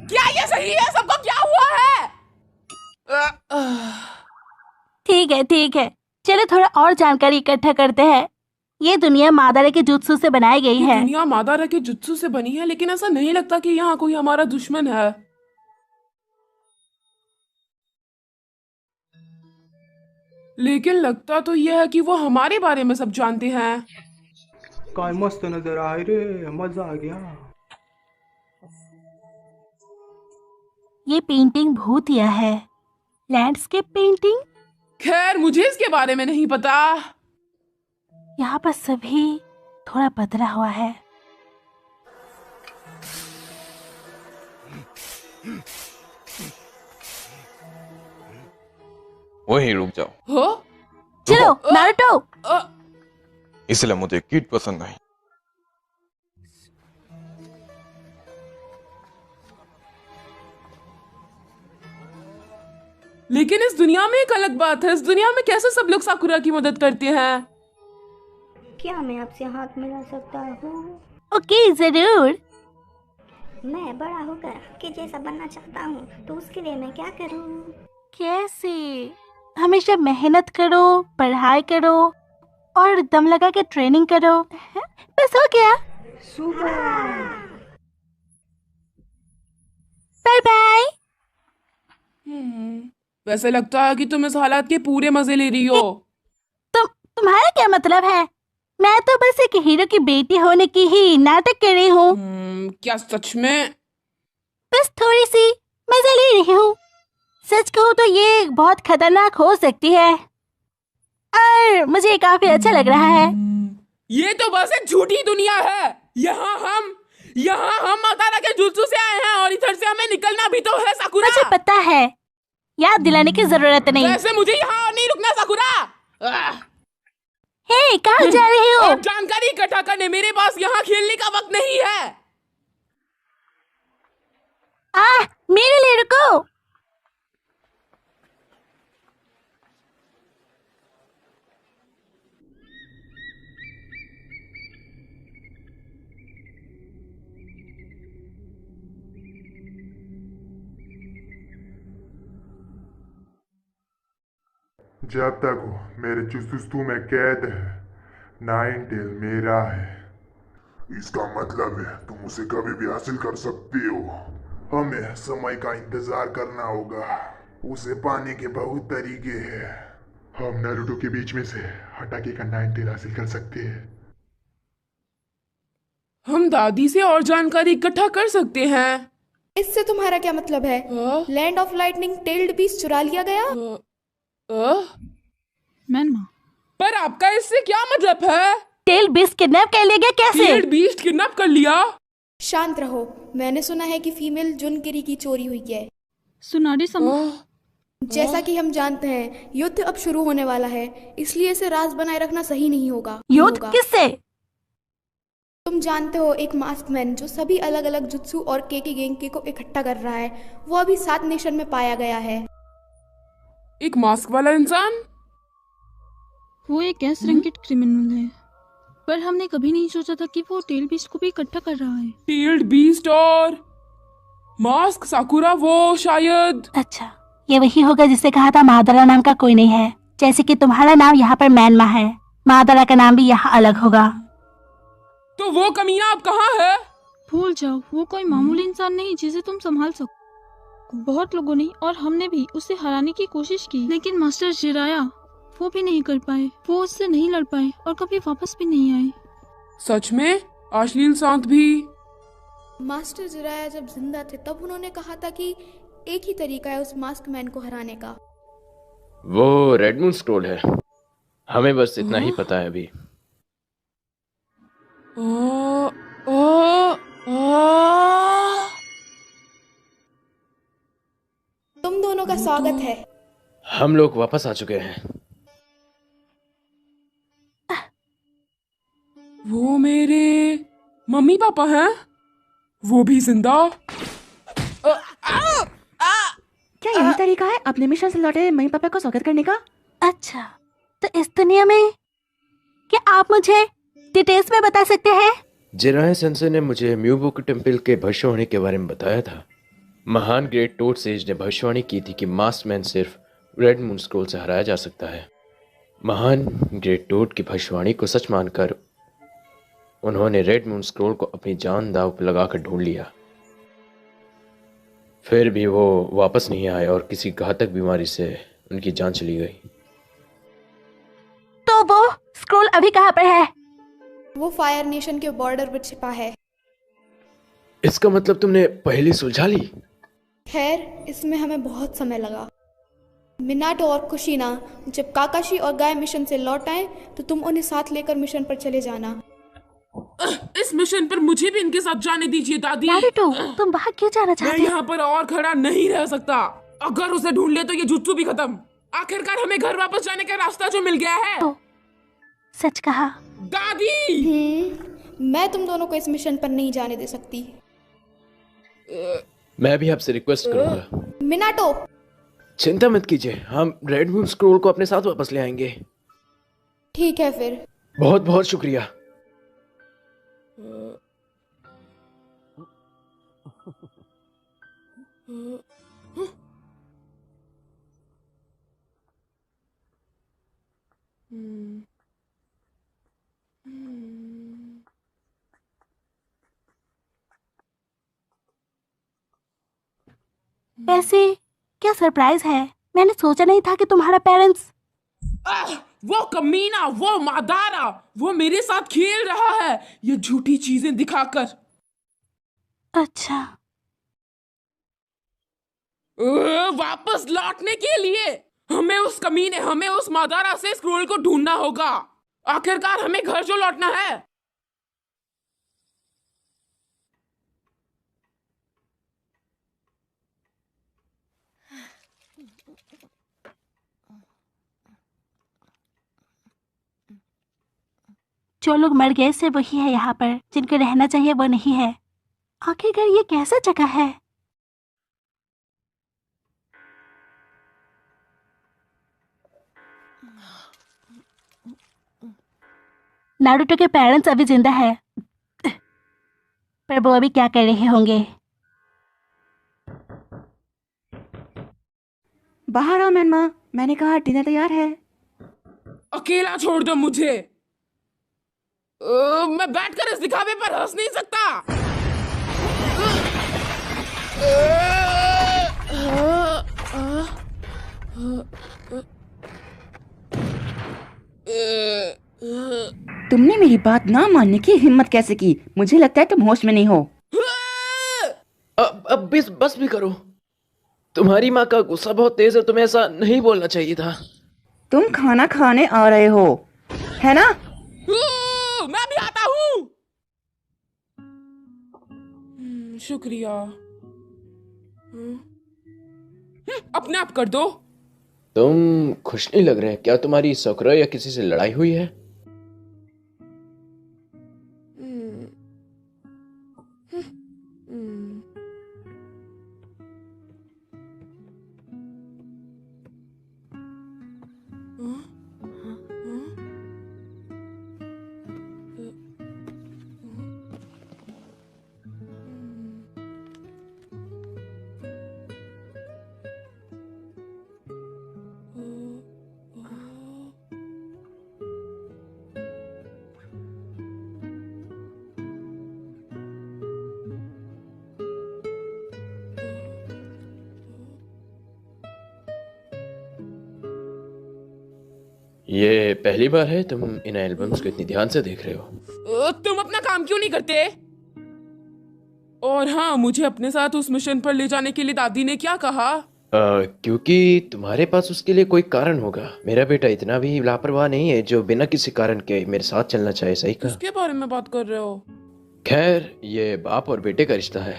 [SPEAKER 5] क्या ये सही है? सबको क्या हुआ है?
[SPEAKER 3] ठीक है, चलो थोड़ा और जानकारी इकट्ठा करते हैं। ये दुनिया मादारा के जुत्सु से बनाई गई है।
[SPEAKER 5] दुनिया मादारा के जुत्सु से बनी है, लेकिन ऐसा नहीं लगता कि यहाँ कोई हमारा दुश्मन है। लेकिन लगता तो यह है कि वो हमारे बारे में सब जानते हैं।
[SPEAKER 10] काय मस्त नजर आ रे, मजा आ गया।
[SPEAKER 3] ये पेंटिंग भूतिया है, लैंडस्केप पेंटिंग।
[SPEAKER 5] खैर मुझे इसके बारे में नहीं पता।
[SPEAKER 3] यहाँ पर सभी थोड़ा बदला हुआ है।
[SPEAKER 11] वहीं रुक जाओ।
[SPEAKER 5] हो?
[SPEAKER 3] चलो नारुतो।
[SPEAKER 11] इसलिए मुझे किड पसंद नहीं।
[SPEAKER 5] लेकिन इस दुनिया में एक अलग बात है। इस दुनिया में कैसे सब लोग साकुरा की मदद करते हैं?
[SPEAKER 12] क्या मैं आपसे हाथ मिला सकता हूँ?
[SPEAKER 3] ओके जरूर।
[SPEAKER 12] मैं बड़ा होकर आपके जैसा बनना चाहता हूँ, तो उसके लिए मैं क्या करूँ?
[SPEAKER 3] कैसे? हमेशा मेहनत करो, पढ़ाई करो और दम लगा के ट्रेनिंग करो। बस हो गया। Bye bye.
[SPEAKER 5] वैसे लगता है कि तुम इस हालात के पूरे मजे ले रही हो।
[SPEAKER 3] तुम्हारा क्या मतलब है? मैं तो बस एक हीरो की बेटी होने की ही नाटक कर रही हूँ।
[SPEAKER 5] क्या सच में?
[SPEAKER 3] बस थोड़ी सी मजा ले रही हूँ। सच कहूँ तो ये बहुत खतरनाक हो सकती है और मुझे काफी अच्छा लग रहा है।
[SPEAKER 5] ये तो बस एक झूठी दुनिया है। यहाँ हम मादारा के जुत्सु से आए हैं और इधर से हमें निकलना भी तो है साकुरा।
[SPEAKER 3] मुझे पता है, याद दिलाने की जरूरत नहीं।
[SPEAKER 5] वैसे मुझे यहाँ नहीं रुकना साकुरा।
[SPEAKER 3] हे, कहाँ जा रही हो?
[SPEAKER 5] और जानकारी इकट्ठा करने मेरे पास यहाँ खेलने का वक्त नहीं है।
[SPEAKER 3] मेरे लिए रुको।
[SPEAKER 2] जब तक हो मेरे जुस्तु में कैद है, नाइन टेल मेरा है। इसका मतलब है तुम उसे कभी भी हासिल कर सकती हो। हमें समय का इंतजार करना होगा। उसे पाने के बहुत तरीके हैं। हम नारुतो के बीच में से हटाके का नाइन टेल हासिल कर सकते हैं।
[SPEAKER 5] हम दादी से और जानकारी इकट्ठा कर सकते हैं।
[SPEAKER 8] इससे तुम्हारा क्या मतलब है? Land of lightning tailed beast चुरा लिया गया?
[SPEAKER 5] मैनमा, पर आपका इससे क्या मतलब है?
[SPEAKER 3] टेल बीस्ट किडनैप कर लिया गया? कैसे?
[SPEAKER 5] टेल बीस्ट किडनैप कर लिया?
[SPEAKER 8] शांत रहो। मैंने सुना है कि फीमेल जुनकिरी की चोरी हुई है।
[SPEAKER 13] सुनारी
[SPEAKER 8] जैसा कि हम जानते हैं, युद्ध अब शुरू होने वाला है, इसलिए इसे राज बनाए रखना सही नहीं होगा।
[SPEAKER 3] युद्ध किससे?
[SPEAKER 8] तुम जानते हो, एक मास्क मैन जो सभी अलग अलग जुत्सु और केकी गेंके को इकट्ठा कर रहा है, वो अभी 7 नेशन में पाया गया है।
[SPEAKER 5] एक मास्क वाला इंसान?
[SPEAKER 13] वो एक गैस रैंकेड क्रिमिनल है, पर हमने कभी नहीं सोचा था कि वो टेल बीस्ट को भी इकट्ठा कर रहा है।
[SPEAKER 5] टेल्ड बीस्ट और मास्क साकुरा, वो शायद।
[SPEAKER 3] अच्छा, ये वही होगा जिसे कहा था मादारा नाम का कोई नहीं है। जैसे कि तुम्हारा नाम यहाँ पर मैनमा है, मादारा का नाम भी यहाँ अलग होगा।
[SPEAKER 5] तो वो कमीना अब कहाँ है?
[SPEAKER 13] भूल जाओ, वो कोई मामूली इंसान नहीं जिसे तुम संभाल सको। बहुत लोगों ने और हमने भी उसे हराने की कोशिश की, लेकिन मास्टर जिराया वो भी नहीं कर पाए। वो उससे नहीं लड़ पाए और कभी वापस भी नहीं आए।
[SPEAKER 5] सच में? अश्लील सांत भी?
[SPEAKER 8] मास्टर जिराया जब जिंदा थे तब उन्होंने कहा था कि एक ही तरीका है उस मास्क मैन को हराने का।
[SPEAKER 1] वो रेड मून स्क्रोल है। हमें बस इतना ही पता है अभी।
[SPEAKER 8] तुम दोनों का स्वागत है।
[SPEAKER 1] हम लोग वापस आ चुके हैं।
[SPEAKER 5] वो मेरे मम्मी पापा हैं? वो भी जिंदा?
[SPEAKER 3] क्या यही तरीका है अपने मिशन से लौटे मम्मी पापा का स्वागत करने का? अच्छा, तो इस दुनिया में क्या आप मुझे डिटेल्स में बता सकते हैं?
[SPEAKER 1] जिराया सेंसे ने मुझे म्यूबुक टेम्पल के भविष्यवाणी के बारे में बताया था। महान ग्रेट टोड सेज ने भविष्यवाणी की थी कि मास्क मैन सिर्फ रेड मून स्क्रोल से हराया जा सकता है। महान ग्रेट टोड की भविष्यवाणी को सच मानकर उन्होंने रेड मून स्क्रोल को अपनी जान दांव पर लगाकर ढूंढ लिया। फिर भी वो वापस नहीं आए और किसी घातक बीमारी से उनकी जान चली गई।
[SPEAKER 3] तो वो स्क्रोल अभी कहाँ पर है?
[SPEAKER 8] वो फायर नेशन के बॉर्डर पर छिपा है।
[SPEAKER 1] इसका मतलब तुमने पहले सुलझा ली?
[SPEAKER 8] खैर, इसमें हमें बहुत समय लगा। मिनाटो और कुशीना जब काकाशी और गाय मिशन से लौट आए तो तुम उन्हें साथ लेकर मिशन पर चले जाना।
[SPEAKER 5] इस मिशन पर मुझे भी इनके साथ जाने दीजिए दादी।
[SPEAKER 3] नारुतो, तुम बाहर क्यों जाना चाहते
[SPEAKER 5] मैं यहाँ पर और खड़ा नहीं रह सकता। अगर उसे ढूंढ ले तो ये जुत्सु भी खत्म। आखिरकार हमें घर वापस जाने का रास्ता जो मिल गया है।
[SPEAKER 3] तो, सच कहा
[SPEAKER 5] दादी।
[SPEAKER 8] मैं तुम दोनों को इस मिशन पर नहीं जाने दे सकती।
[SPEAKER 1] मैं भी आपसे रिक्वेस्ट करूंगा।
[SPEAKER 8] मिनाटो,
[SPEAKER 1] चिंता मत कीजिए, हम रेड मून स्क्रोल को अपने साथ वापस ले आएंगे।
[SPEAKER 8] ठीक है फिर।
[SPEAKER 1] बहुत बहुत शुक्रिया।
[SPEAKER 3] वैसे क्या सरप्राइज है? मैंने सोचा नहीं था कि तुम्हारा पेरेंट्स।
[SPEAKER 5] वो कमीना, वो मादारा, वो मेरे साथ खेल रहा है ये झूठी चीजें दिखाकर।
[SPEAKER 3] अच्छा,
[SPEAKER 5] वापस लौटने के लिए हमें उस कमीने, हमें उस मादारा से स्क्रोल को ढूंढना होगा। आखिरकार हमें घर जो लौटना है।
[SPEAKER 3] जो लोग मर गए सिर्फ वही है यहाँ पर, जिनको रहना चाहिए वो नहीं है। आखिरकार ये कैसा जगह है? नारुतो के पेरेंट्स अभी जिंदा है, पर वो अभी क्या कर रहे होंगे? बाहर आओ मैनमा, मैंने कहा डिनर तैयार है।
[SPEAKER 5] अकेला छोड़ दो मुझे। मैं बैठकर इस दिखावे पर हंस नहीं सकता।
[SPEAKER 6] तुमने मेरी बात ना मानने की हिम्मत कैसे की? मुझे लगता है तुम होश में नहीं हो।
[SPEAKER 1] अब बस भी करो। तुम्हारी माँ का गुस्सा बहुत तेज है, तुम्हें ऐसा नहीं बोलना चाहिए था।
[SPEAKER 6] तुम खाना खाने आ रहे हो, है ना?
[SPEAKER 5] मैं भी आता हूँ। शुक्रिया। अपने आप कर दो।
[SPEAKER 1] तुम खुश नहीं लग रहे। क्या तुम्हारी सकुरा या किसी से लड़ाई हुई है? ये पहली बार है तुम इन एल्बम्स को इतनी ध्यान से देख रहे हो?
[SPEAKER 5] तुम अपना काम क्यों नहीं करते? और हाँ, मुझे अपने साथ उस मिशन पर ले जाने के लिए दादी ने क्या कहा?
[SPEAKER 1] क्योंकि तुम्हारे पास उसके लिए कोई कारण होगा। मेरा बेटा इतना भी लापरवाह नहीं है जो बिना किसी कारण के मेरे साथ चलना चाहे। सही कहा।
[SPEAKER 5] किसके बारे में बात कर रहे हो?
[SPEAKER 1] खैर, ये बाप और बेटे का रिश्ता है।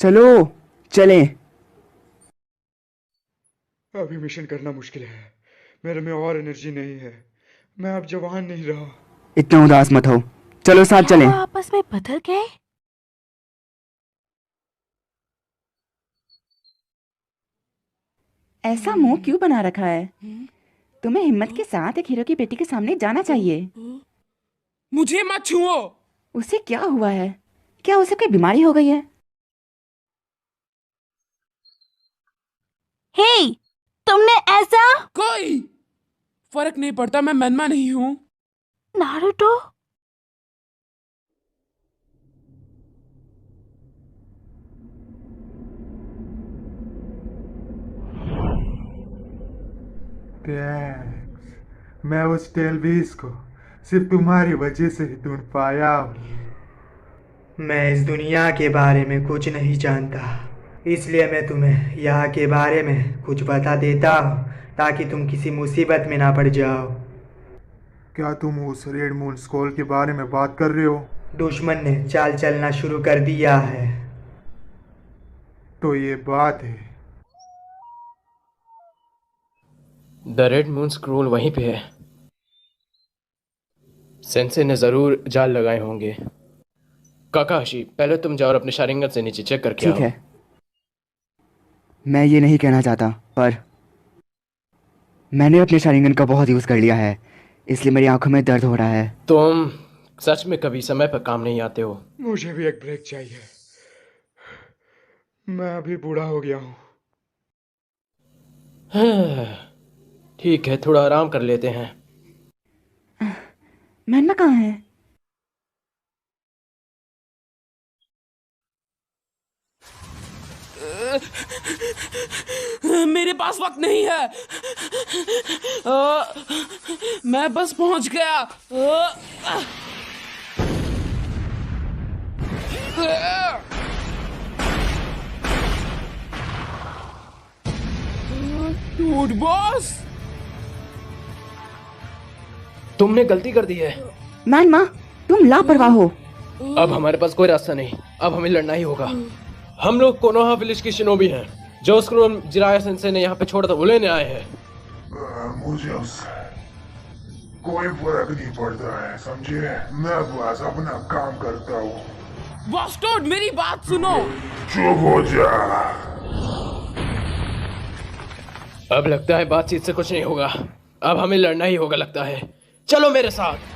[SPEAKER 6] चलो चलें।
[SPEAKER 10] अभी मिशन करना मुश्किल है, मेरे में और एनर्जी नहीं है, मैं अब जवान नहीं रहा।
[SPEAKER 6] इतना उदास मत हो, चलो साथ चलें।
[SPEAKER 3] आपस में बदल गए।
[SPEAKER 6] ऐसा मुंह क्यों बना रखा है? तुम्हें हिम्मत के साथ एक हीरो की बेटी के सामने जाना चाहिए।
[SPEAKER 5] मुझे मत छुओ।
[SPEAKER 6] उसे क्या हुआ है? क्या उसे कोई बीमारी हो गई है?
[SPEAKER 3] हे, तुमने ऐसा?
[SPEAKER 5] कोई फर्क नहीं पड़ता, मैं मेनमा नहीं हूँ।
[SPEAKER 3] नारुतो?
[SPEAKER 2] मैं उस टेलवीस को सिर्फ तुम्हारी वजह से ही ढूंढ पाया हूँ।
[SPEAKER 10] मैं इस दुनिया के बारे में कुछ नहीं जानता, इसलिए मैं तुम्हें यहाँ के बारे में कुछ बता देता हूँ ताकि तुम किसी मुसीबत में ना पड़ जाओ।
[SPEAKER 2] क्या तुम उस रेड मून स्कॉल के बारे में बात कर रहे हो?
[SPEAKER 10] दुश्मन ने चाल चलना शुरू कर दिया है।
[SPEAKER 2] तो ये बात है।
[SPEAKER 1] द रेड मून स्क्रोल वहीं पे है। सेंसे ने जरूर जाल लगाए होंगे। काकाशी, पहले तुम जाओ और अपने शारिंगन से नीचे चेक करके आओ।
[SPEAKER 6] ठीक है। मैं ये नहीं कहना चाहता, पर मैंने अपने शारिंगन का बहुत यूज कर लिया है, इसलिए मेरी आंखों में दर्द हो रहा है।
[SPEAKER 1] तुम सच में कभी समय पर काम नहीं आते हो।
[SPEAKER 10] मुझे भी एक ब्रेक चाहिए, मैं अभी बूढ़ा हो गया हूँ।
[SPEAKER 1] ठीक है, थोड़ा आराम कर लेते हैं।
[SPEAKER 6] मेनमा कहाँ है?
[SPEAKER 5] मेरे पास वक्त नहीं है। मैं बस पहुंच गया। डूड बॉस,
[SPEAKER 1] तुमने गलती कर दी है।
[SPEAKER 6] मेनमा, तुम लापरवाह हो।
[SPEAKER 1] अब हमारे पास कोई रास्ता नहीं, अब हमें लड़ना ही होगा। हम लोग कोनोहा विलेज के शिनोबी हैं। जो स्क्रोल जिराया सेंसे ने यहाँ पे छोड़ा था वो लेने आए हैं।
[SPEAKER 2] मुझे उससे कोई फर्क नहीं पड़ता है, समझे? मैं बस अपना काम करता हूँ।
[SPEAKER 5] बॉस्टर्ड, मेरी बात सुनो।
[SPEAKER 2] चुप हो जा।
[SPEAKER 1] अब लगता है बातचीत से कुछ नहीं होगा, अब हमें लड़ना ही होगा लगता है। चलो मेरे साथ।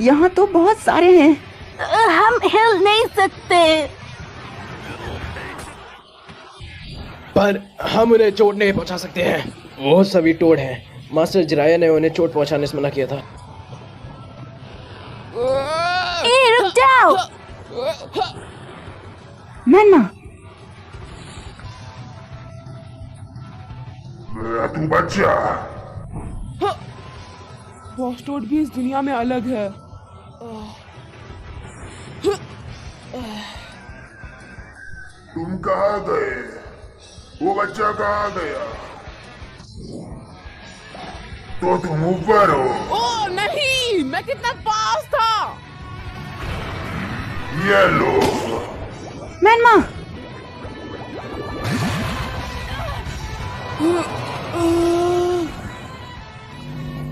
[SPEAKER 6] यहाँ तो बहुत सारे हैं।
[SPEAKER 3] हम हिल नहीं सकते।
[SPEAKER 1] पर हम उन्हें चोट नहीं पहुंचा सकते हैं, वो सभी टोड हैं। मास्टर जिराया ने उन्हें चोट पहुंचाने से मना किया था।
[SPEAKER 3] रुक जाओ।
[SPEAKER 6] मेनमा,
[SPEAKER 2] तू बच्चा।
[SPEAKER 5] बॉस्टर्ड भी इस दुनिया में अलग है।
[SPEAKER 2] तुम कहाँ गए? वो बच्चा कहाँ गया? तो तुम ऊपर हो।
[SPEAKER 5] ओ नहीं, मैं कितना पास था।
[SPEAKER 2] ये लो।
[SPEAKER 6] मेनमा,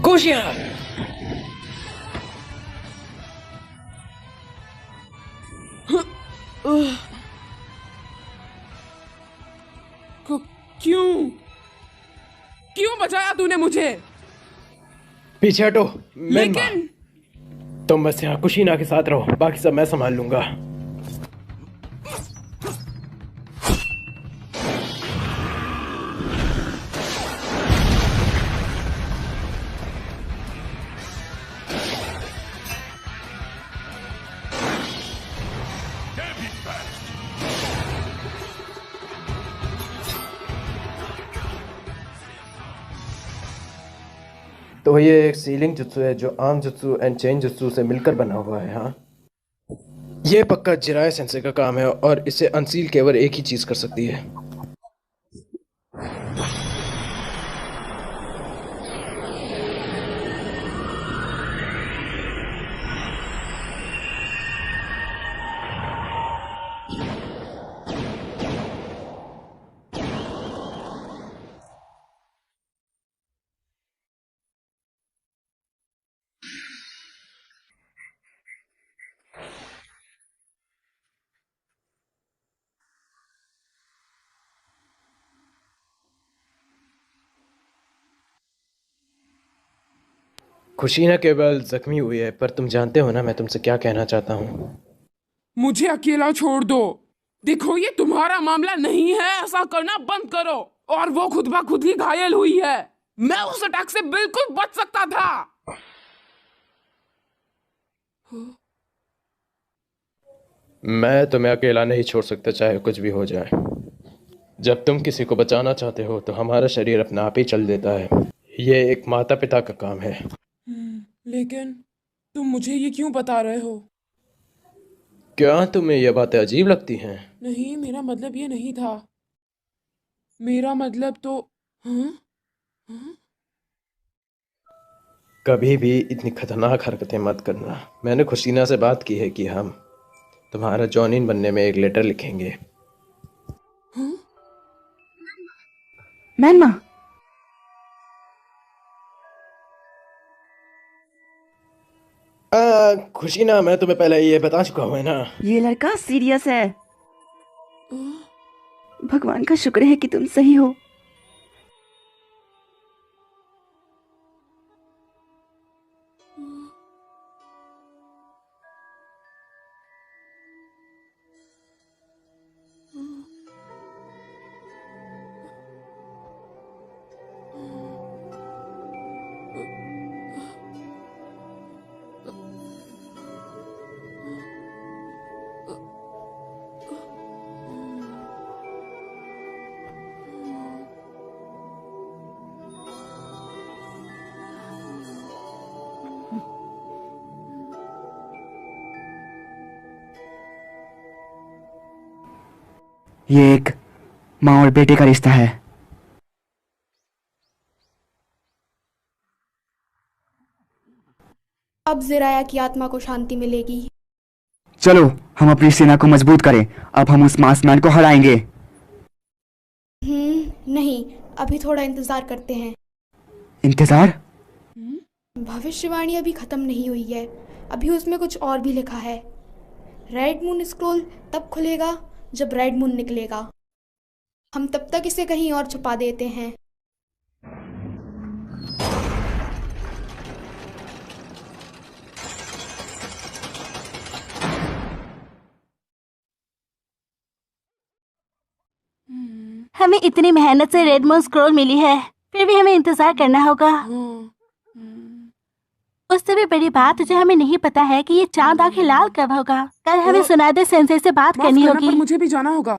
[SPEAKER 1] कोशिया।
[SPEAKER 5] क्यों? मुझे।
[SPEAKER 1] पीछे हटो।
[SPEAKER 5] लेकिन
[SPEAKER 1] तुम बस यहाँ कुशीना के साथ रहो, बाकी सब मैं संभाल लूंगा। तो ये एक सीलिंग जुत्सु है जो arm jutsu and chain jutsu से मिलकर बना हुआ है। हाँ, ये पक्का जिराया सेंसे का काम है और इसे अनसील केवल एक ही चीज कर सकती है। खुशीना केवल जख्मी हुई है, पर तुम जानते हो ना मैं तुमसे क्या कहना चाहता हूँ।
[SPEAKER 5] मुझे अकेला छोड़ दो। देखो ये तुम्हारा मामला नहीं है, ऐसा करना बंद करो। और वो खुद ब खुद ही घायल हुई है। मैं उस अटैक से बिल्कुल बच सकता था।
[SPEAKER 1] मैं तुम्हें अकेला नहीं छोड़ सकता, चाहे कुछ भी हो जाए। जब तुम किसी को बचाना चाहते हो तो हमारा शरीर अपने आप ही चल देता है। ये एक माता पिता का काम है।
[SPEAKER 5] लेकिन तुम मुझे ये क्यों बता रहे हो?
[SPEAKER 1] क्या तुम्हें ये बातें अजीब लगती हैं?
[SPEAKER 5] नहीं, मेरा मतलब ये नहीं था। मेरा मतलब तो
[SPEAKER 1] कभी भी इतनी खतरनाक हरकतें मत करना। मैंने खुशीना से बात की है कि हम तुम्हारा जॉनिन बनने में एक लेटर लिखेंगे।
[SPEAKER 6] मैनमा,
[SPEAKER 1] खुशीना, मैं तुम्हें पहले ये बता चुका हूँ ना।
[SPEAKER 6] ये लड़का सीरियस है। भगवान का शुक्र है कि तुम सही हो। ये एक माँ और बेटे का रिश्ता है।
[SPEAKER 8] अब जिराया की आत्मा को शांति मिलेगी।
[SPEAKER 6] चलो हम अपनी सेना को मजबूत करें। अब हम उस मास्कमैन को हराएंगे।
[SPEAKER 8] नहीं, अभी थोड़ा इंतजार करते हैं।
[SPEAKER 6] इंतजार?
[SPEAKER 8] भविष्यवाणी अभी खत्म नहीं हुई है। अभी उसमें कुछ और भी लिखा है। रेड मून स्क्रोल तब खुलेगा जब रेड मून निकलेगा। हम तब तक इसे कहीं और छुपा देते हैं।
[SPEAKER 3] हमें इतनी मेहनत से रेड मून स्क्रोल मिली है, फिर भी हमें इंतजार करना होगा। उससे भी बड़ी बात जो हमें नहीं पता है कि ये चांद आखिर लाल कब होगा। कल हमें सुनादे सेंसे से बात करनी होगी।
[SPEAKER 5] पर मुझे भी जाना होगा।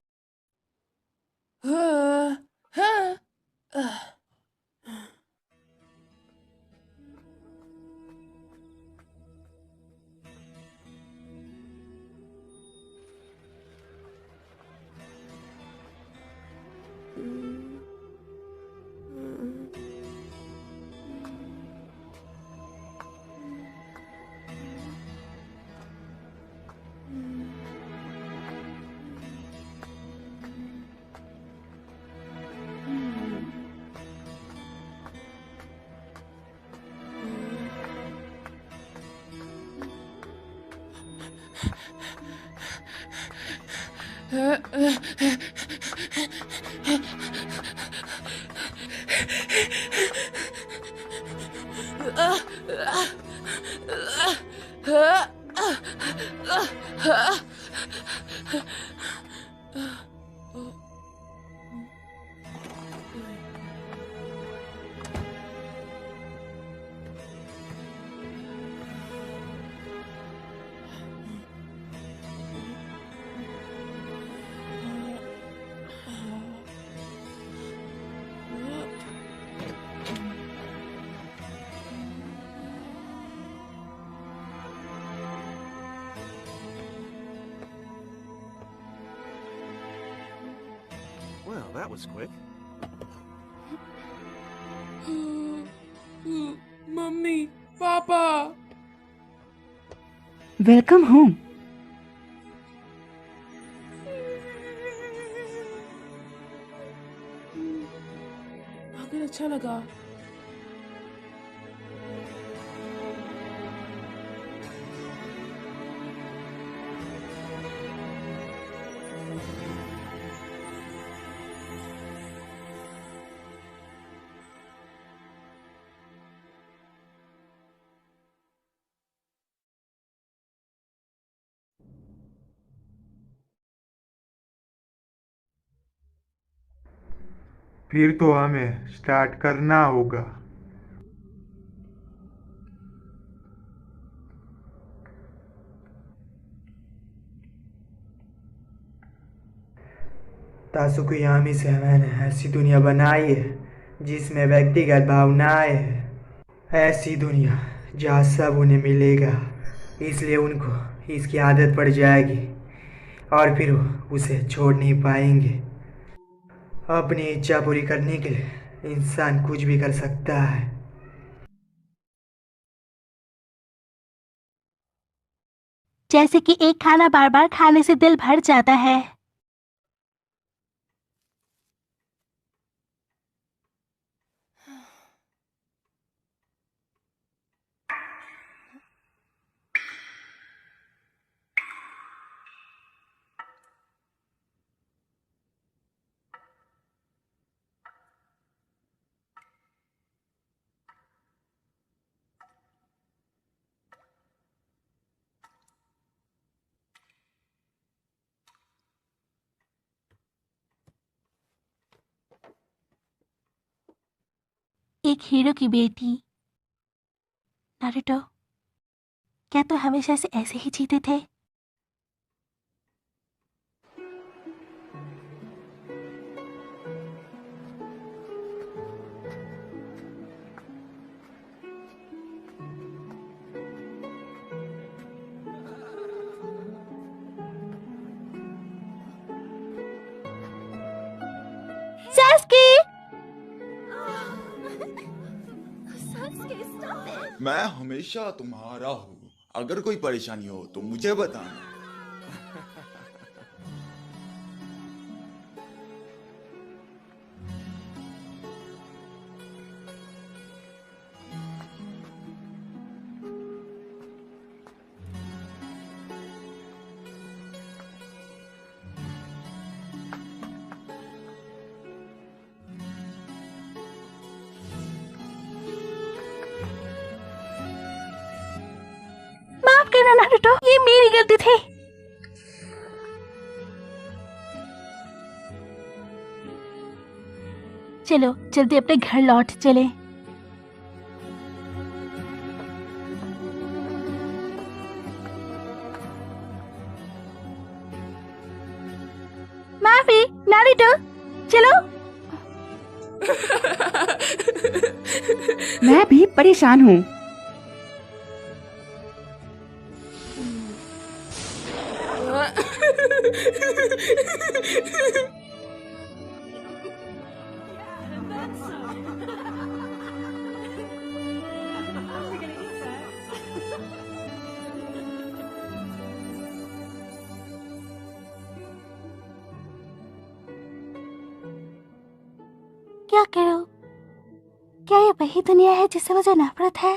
[SPEAKER 24] Well, that was quick.
[SPEAKER 5] Mummy, papa.
[SPEAKER 6] Welcome home.
[SPEAKER 5] आकर अच्छा लगा।
[SPEAKER 10] फिर तो हमें स्टार्ट करना होगा। तासुकुयामी से मैंने ऐसी दुनिया बनाई है जिसमें व्यक्तिगत भावनाएं है। ऐसी दुनिया जहाँ सब उन्हें मिलेगा, इसलिए उनको इसकी आदत पड़ जाएगी और फिर वो उसे छोड़ नहीं पाएंगे। अपनी इच्छा पूरी करने के लिए इंसान कुछ भी कर सकता है।
[SPEAKER 3] जैसे कि एक खाना बार बार खाने से दिल भर जाता है। एक हीरो की बेटी। नारुतो, क्या तू हमेशा से ऐसे ही जीते थे? सास्की!
[SPEAKER 20] मैं हमेशा तुम्हारा हूँ। अगर कोई परेशानी हो तो मुझे बताना।
[SPEAKER 3] माफ करना नारुतो, ये मेरी गलती थी। चलो जल्दी अपने घर लौट चले। माफी नारुतो, चलो।
[SPEAKER 6] मैं भी परेशान हूँ।
[SPEAKER 3] क्या करूं? क्या ये वही दुनिया है जिससे मुझे नफरत है?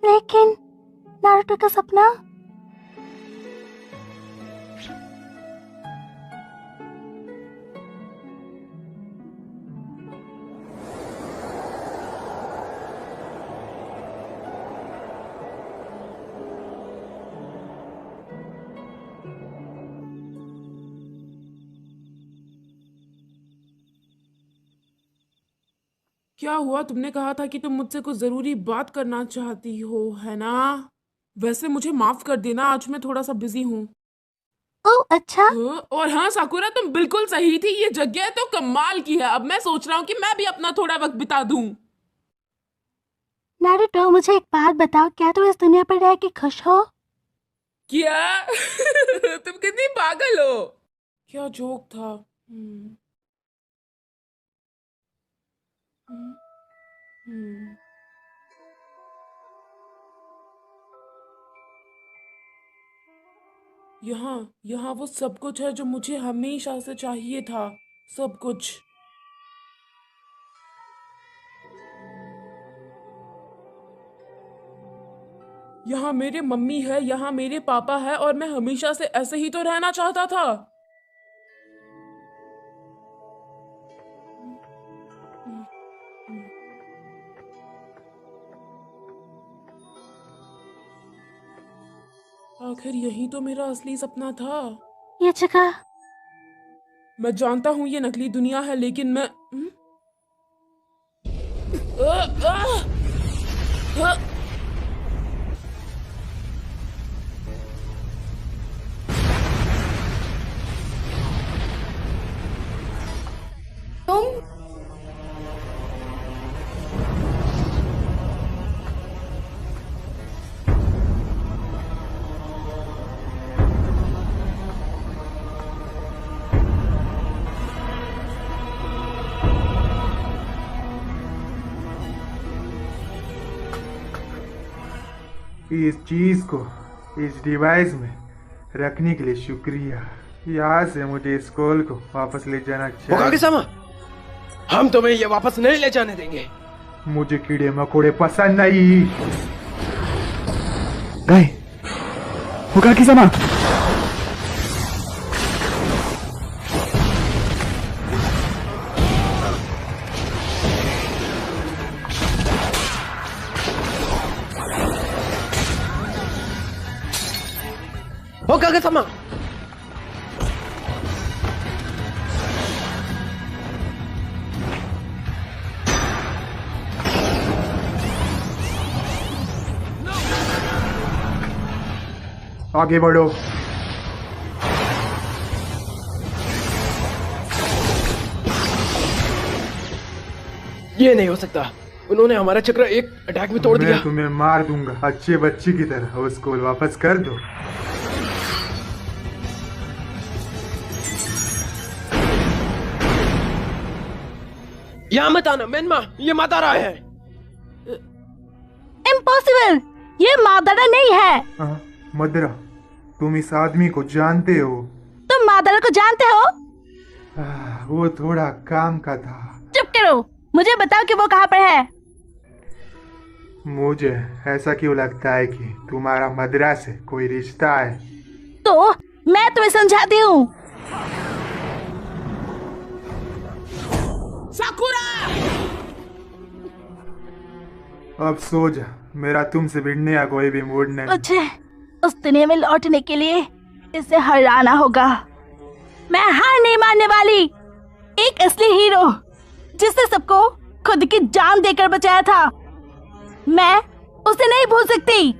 [SPEAKER 3] लेकिन नारुतो का सपना?
[SPEAKER 5] क्या हुआ? तुमने कहा था कि तुम मुझसे कुछ जरूरी बात करना चाहती हो, है ना? वैसे मुझे माफ कर देना, आज मैं थोड़ा सा बिजी हूँ।
[SPEAKER 3] ओह अच्छा।
[SPEAKER 5] और हाँ साकुरा, तुम बिल्कुल सही थी, ये जगह तो कमाल की है। अब मैं सोच रहा हूँ कि मैं भी अपना थोड़ा वक्त बिता दूं।
[SPEAKER 3] नारुतो, मुझे एक बात बताओ, क्या तुम इस दुनिया पर रह के खुश हो?
[SPEAKER 5] क्या? तुम कितनी पागल हो। क्या जोक था। यहाँ वो सब कुछ है जो मुझे हमेशा से चाहिए था, सब कुछ। यहाँ मेरे मम्मी है, यहाँ मेरे पापा है, और मैं हमेशा से ऐसे ही तो रहना चाहता था। आखिर यही तो मेरा असली सपना था।
[SPEAKER 3] ये जगह।
[SPEAKER 5] मैं जानता हूँ ये नकली दुनिया है, लेकिन मैं
[SPEAKER 10] इस चीज को इस डिवाइस में रखने के लिए शुक्रिया। यहाँ से मुझे स्कूल को वापस ले जाना चाहिए।
[SPEAKER 1] हम तुम्हें ये वापस नहीं ले जाने देंगे।
[SPEAKER 10] मुझे कीड़े मकोड़े पसंद नहीं। गए Okage-sama।
[SPEAKER 1] Okage-sama।
[SPEAKER 10] आगे बढ़ो।
[SPEAKER 1] ये नहीं हो सकता, उन्होंने हमारा चक्र एक अटैक में तोड़ दिया।
[SPEAKER 10] मैं तुम्हें मार दूंगा, अच्छे बच्चे की तरह उसको वापस कर दो।
[SPEAKER 1] यहाँ मत आना मेनमा, ये मादारा है।
[SPEAKER 3] इम्पॉसिबल, ये मादारा नहीं है।
[SPEAKER 10] मदरा, तुम इस आदमी को जानते हो?
[SPEAKER 3] तुम मादारा को जानते हो?
[SPEAKER 10] वो थोड़ा काम का था।
[SPEAKER 3] चुप करो, मुझे बताओ कि वो कहाँ पर है।
[SPEAKER 10] मुझे ऐसा क्यों लगता है कि तुम्हारा मदरा से कोई रिश्ता है।
[SPEAKER 3] तो मैं तुम्हें समझाती हूँ।
[SPEAKER 5] साकुरा!
[SPEAKER 10] अब सो जा, मेरा तुमसे भिड़ने या कोई भी मूड नहीं।
[SPEAKER 3] मुझे उस दुनिया में लौटने के लिए इसे हराना होगा। मैं हार नहीं मानने वाली। एक असली हीरो जिसने सबको खुद की जान देकर बचाया था, मैं उसे नहीं भूल सकती।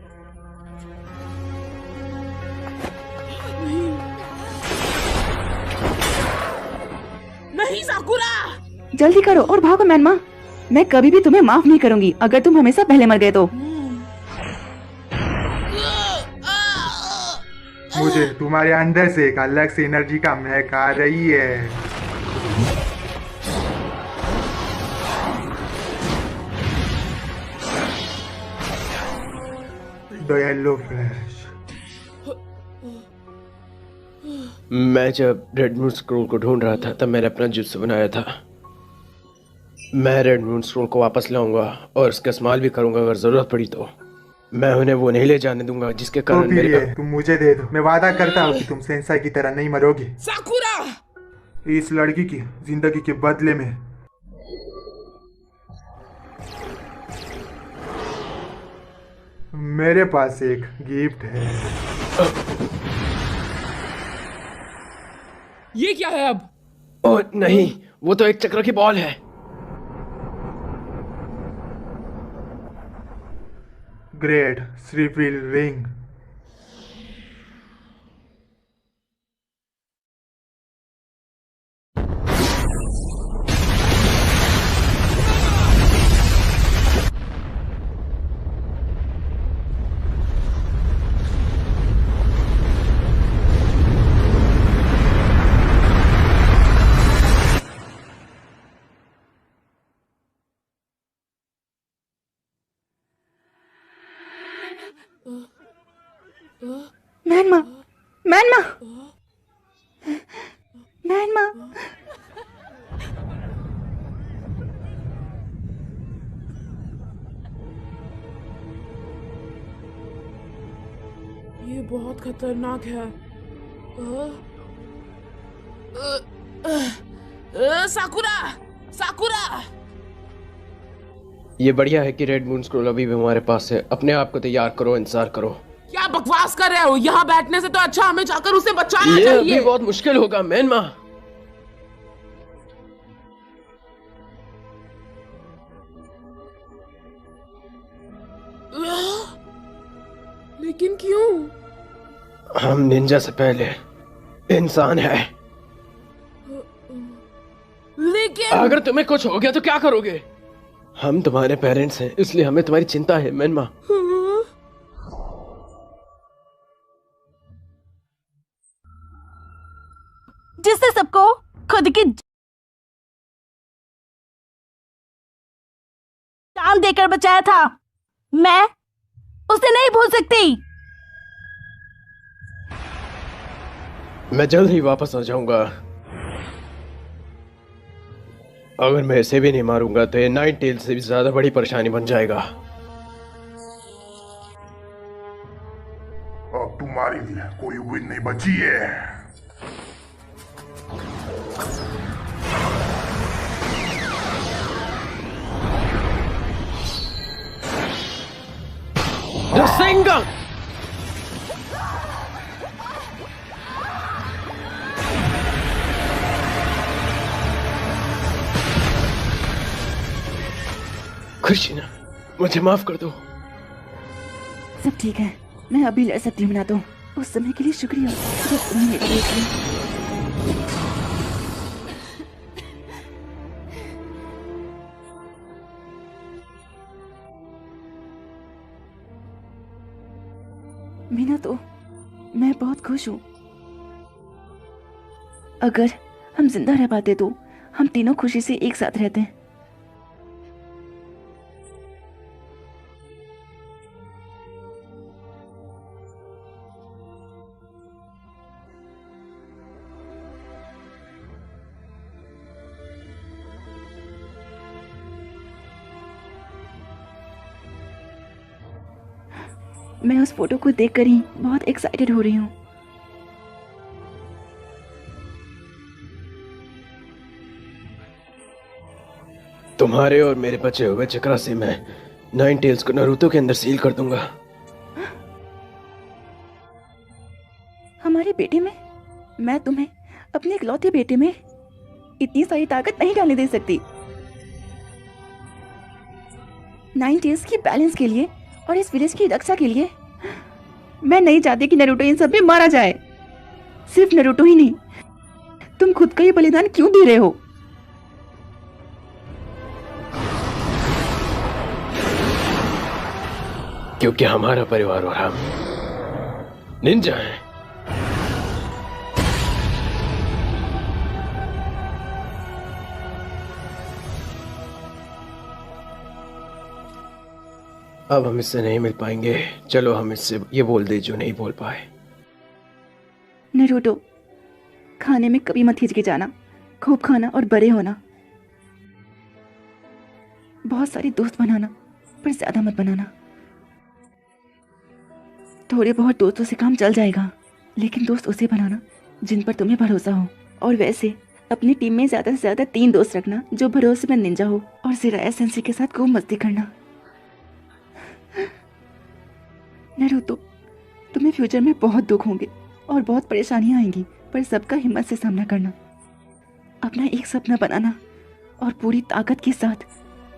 [SPEAKER 5] नहीं साकुरा!
[SPEAKER 6] जल्दी करो और भागो मैनमा। मैं कभी भी तुम्हें माफ नहीं करूंगी अगर तुम हमेशा पहले मर गए तो।
[SPEAKER 10] मुझे तुम्हारे अंदर से एक अलग से एनर्जी का महक आ रही है। The yellow flash.
[SPEAKER 1] मैं जब रेड मून स्क्रोल को ढूंढ रहा था तब मैंने अपना जुत्सु बनाया था। मैं रेड मून स्क्रोल को वापस लाऊंगा और इसका इस्तेमाल भी करूंगा अगर जरूरत पड़ी तो। मैं उन्हें वो नहीं ले जाने दूंगा जिसके कारण
[SPEAKER 10] तो मेरे तुम मुझे दे दो। मैं वादा करता हूँ कि तुम सेंसाई की तरह नहीं मरोगे।
[SPEAKER 5] साकुरा!
[SPEAKER 10] इस लड़की की जिंदगी के बदले में मेरे पास एक गिफ्ट है।
[SPEAKER 5] ये क्या है अब?
[SPEAKER 1] ओह नहीं, वो तो एक चक्र की बॉल है।
[SPEAKER 10] ग्रेट श्रीफिल रिंग।
[SPEAKER 6] मैनमा, मैनमा, मैनमा।
[SPEAKER 5] ये बहुत खतरनाक है। साकुरा, साकुरा।
[SPEAKER 1] ये बढ़िया है कि रेड मून स्क्रॉल अभी भी हमारे पास है। अपने आप को तैयार करो, इंतजार करो।
[SPEAKER 5] क्या बकवास कर रहे हो? यहाँ बैठने से तो अच्छा हमें जाकर उसे बचाना
[SPEAKER 1] ये
[SPEAKER 5] चाहिए।
[SPEAKER 1] अभी बहुत मुश्किल होगा मैनमा।
[SPEAKER 5] लेकिन क्यों?
[SPEAKER 1] हम निंजा से पहले इंसान है।
[SPEAKER 5] लेकिन
[SPEAKER 1] अगर तुम्हें कुछ हो गया तो क्या करोगे? हम तुम्हारे पेरेंट्स हैं, इसलिए हमें तुम्हारी चिंता है मैनमा।
[SPEAKER 3] जिसने सबको खुद की जान देकर बचाया था, मैं उसे नहीं भूल सकती।
[SPEAKER 1] मैं जल्द ही वापस आ जाऊंगा। अगर मैं इसे भी नहीं मारूंगा तो ये नाइन टेल से भी ज्यादा बड़ी परेशानी बन जाएगा।
[SPEAKER 2] अब तुम्हारी कोई उम्मीद नहीं बची है।
[SPEAKER 1] Rasengan! कृष्णा, मुझे माफ कर दो।
[SPEAKER 6] सब ठीक है, मैं अभी लड़ सकती हूँ ना। तो उस समय के लिए शुक्रिया जब तुमने मेरे लिए किया। मीना, तो मैं बहुत खुश हूँ। अगर हम जिंदा रह पाते तो हम तीनों खुशी से एक साथ रहते। मैं उस फोटो को देखकर ही बहुत एक्साइटेड हो रही हूँ।
[SPEAKER 1] तुम्हारे और मेरे बचे हुए चक्रा से मैं नाइन टेल्स को नारुतो के अंदर सील कर दूंगा।
[SPEAKER 6] हमारे बेटे में मैं तुम्हें अपने इकलौते बेटे में इतनी सारी ताकत नहीं डालने दे सकती। नाइन टेल्स की बैलेंस के लिए और इस विलेज की रक्षा के लिए मैं नहीं चाहती कि नारुतो इन सब में मारा जाए। सिर्फ नारुतो ही नहीं, तुम खुद का ये बलिदान क्यों दे रहे हो?
[SPEAKER 1] क्योंकि हमारा परिवार और हम निंजा हैं। अब हम इससे नहीं मिल पाएंगे। चलो हम इससे ये बोल दे जो नहीं बोल पाए।
[SPEAKER 6] नारुतो, खाने में कभी मत हिचके जाना। खूब खाना और बड़े होना। बहुत सारे दोस्त बनाना, पर ज्यादा मत बनाना। थोड़े बहुत दोस्तों से काम चल जाएगा, लेकिन दोस्त उसे बनाना जिन पर तुम्हें भरोसा हो। और वैसे अपनी टीम में ज्यादा से ज्यादा 3 दोस्त रखना जो भरोसेमंद निंजा हो। और जिराया सेंसी के साथ खूब मस्ती करना। नारुतो, तुम्हें फ्यूचर में बहुत दुख होंगे और बहुत परेशानियां आएंगी, पर सबका हिम्मत से सामना करना। अपना एक सपना बनाना और पूरी ताकत के साथ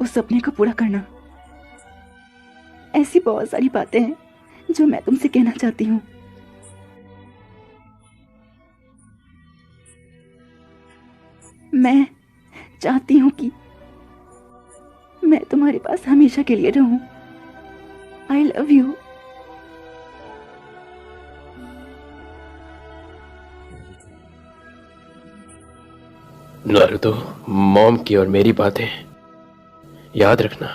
[SPEAKER 6] उस सपने को पूरा करना। ऐसी बहुत सारी बातें हैं जो मैं तुमसे कहना चाहती हूँ। मैं चाहती हूँ कि मैं तुम्हारे पास हमेशा के लिए रहूं। I love you।
[SPEAKER 1] Naruto, mom की और मेरी बातें याद रखना।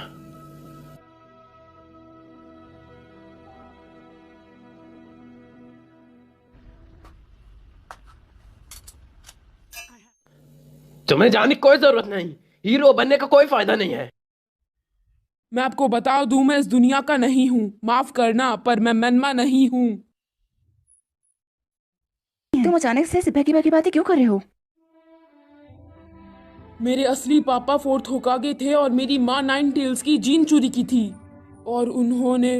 [SPEAKER 1] तुम्हें जाने की कोई जरूरत नहीं। हीरो बनने का कोई फायदा नहीं है।
[SPEAKER 5] मैं आपको बता दूं, मैं इस दुनिया का नहीं हूँ। माफ करना, पर मैं मेन्मा नहीं हूँ।
[SPEAKER 6] तुम अचानक से ऐसी बहकी बातें क्यों कर रहे हो?
[SPEAKER 5] मेरे असली पापा 4th होकागे थे और मेरी माँ 9 टेल्स की जीन चोरी की थी, और उन्होंने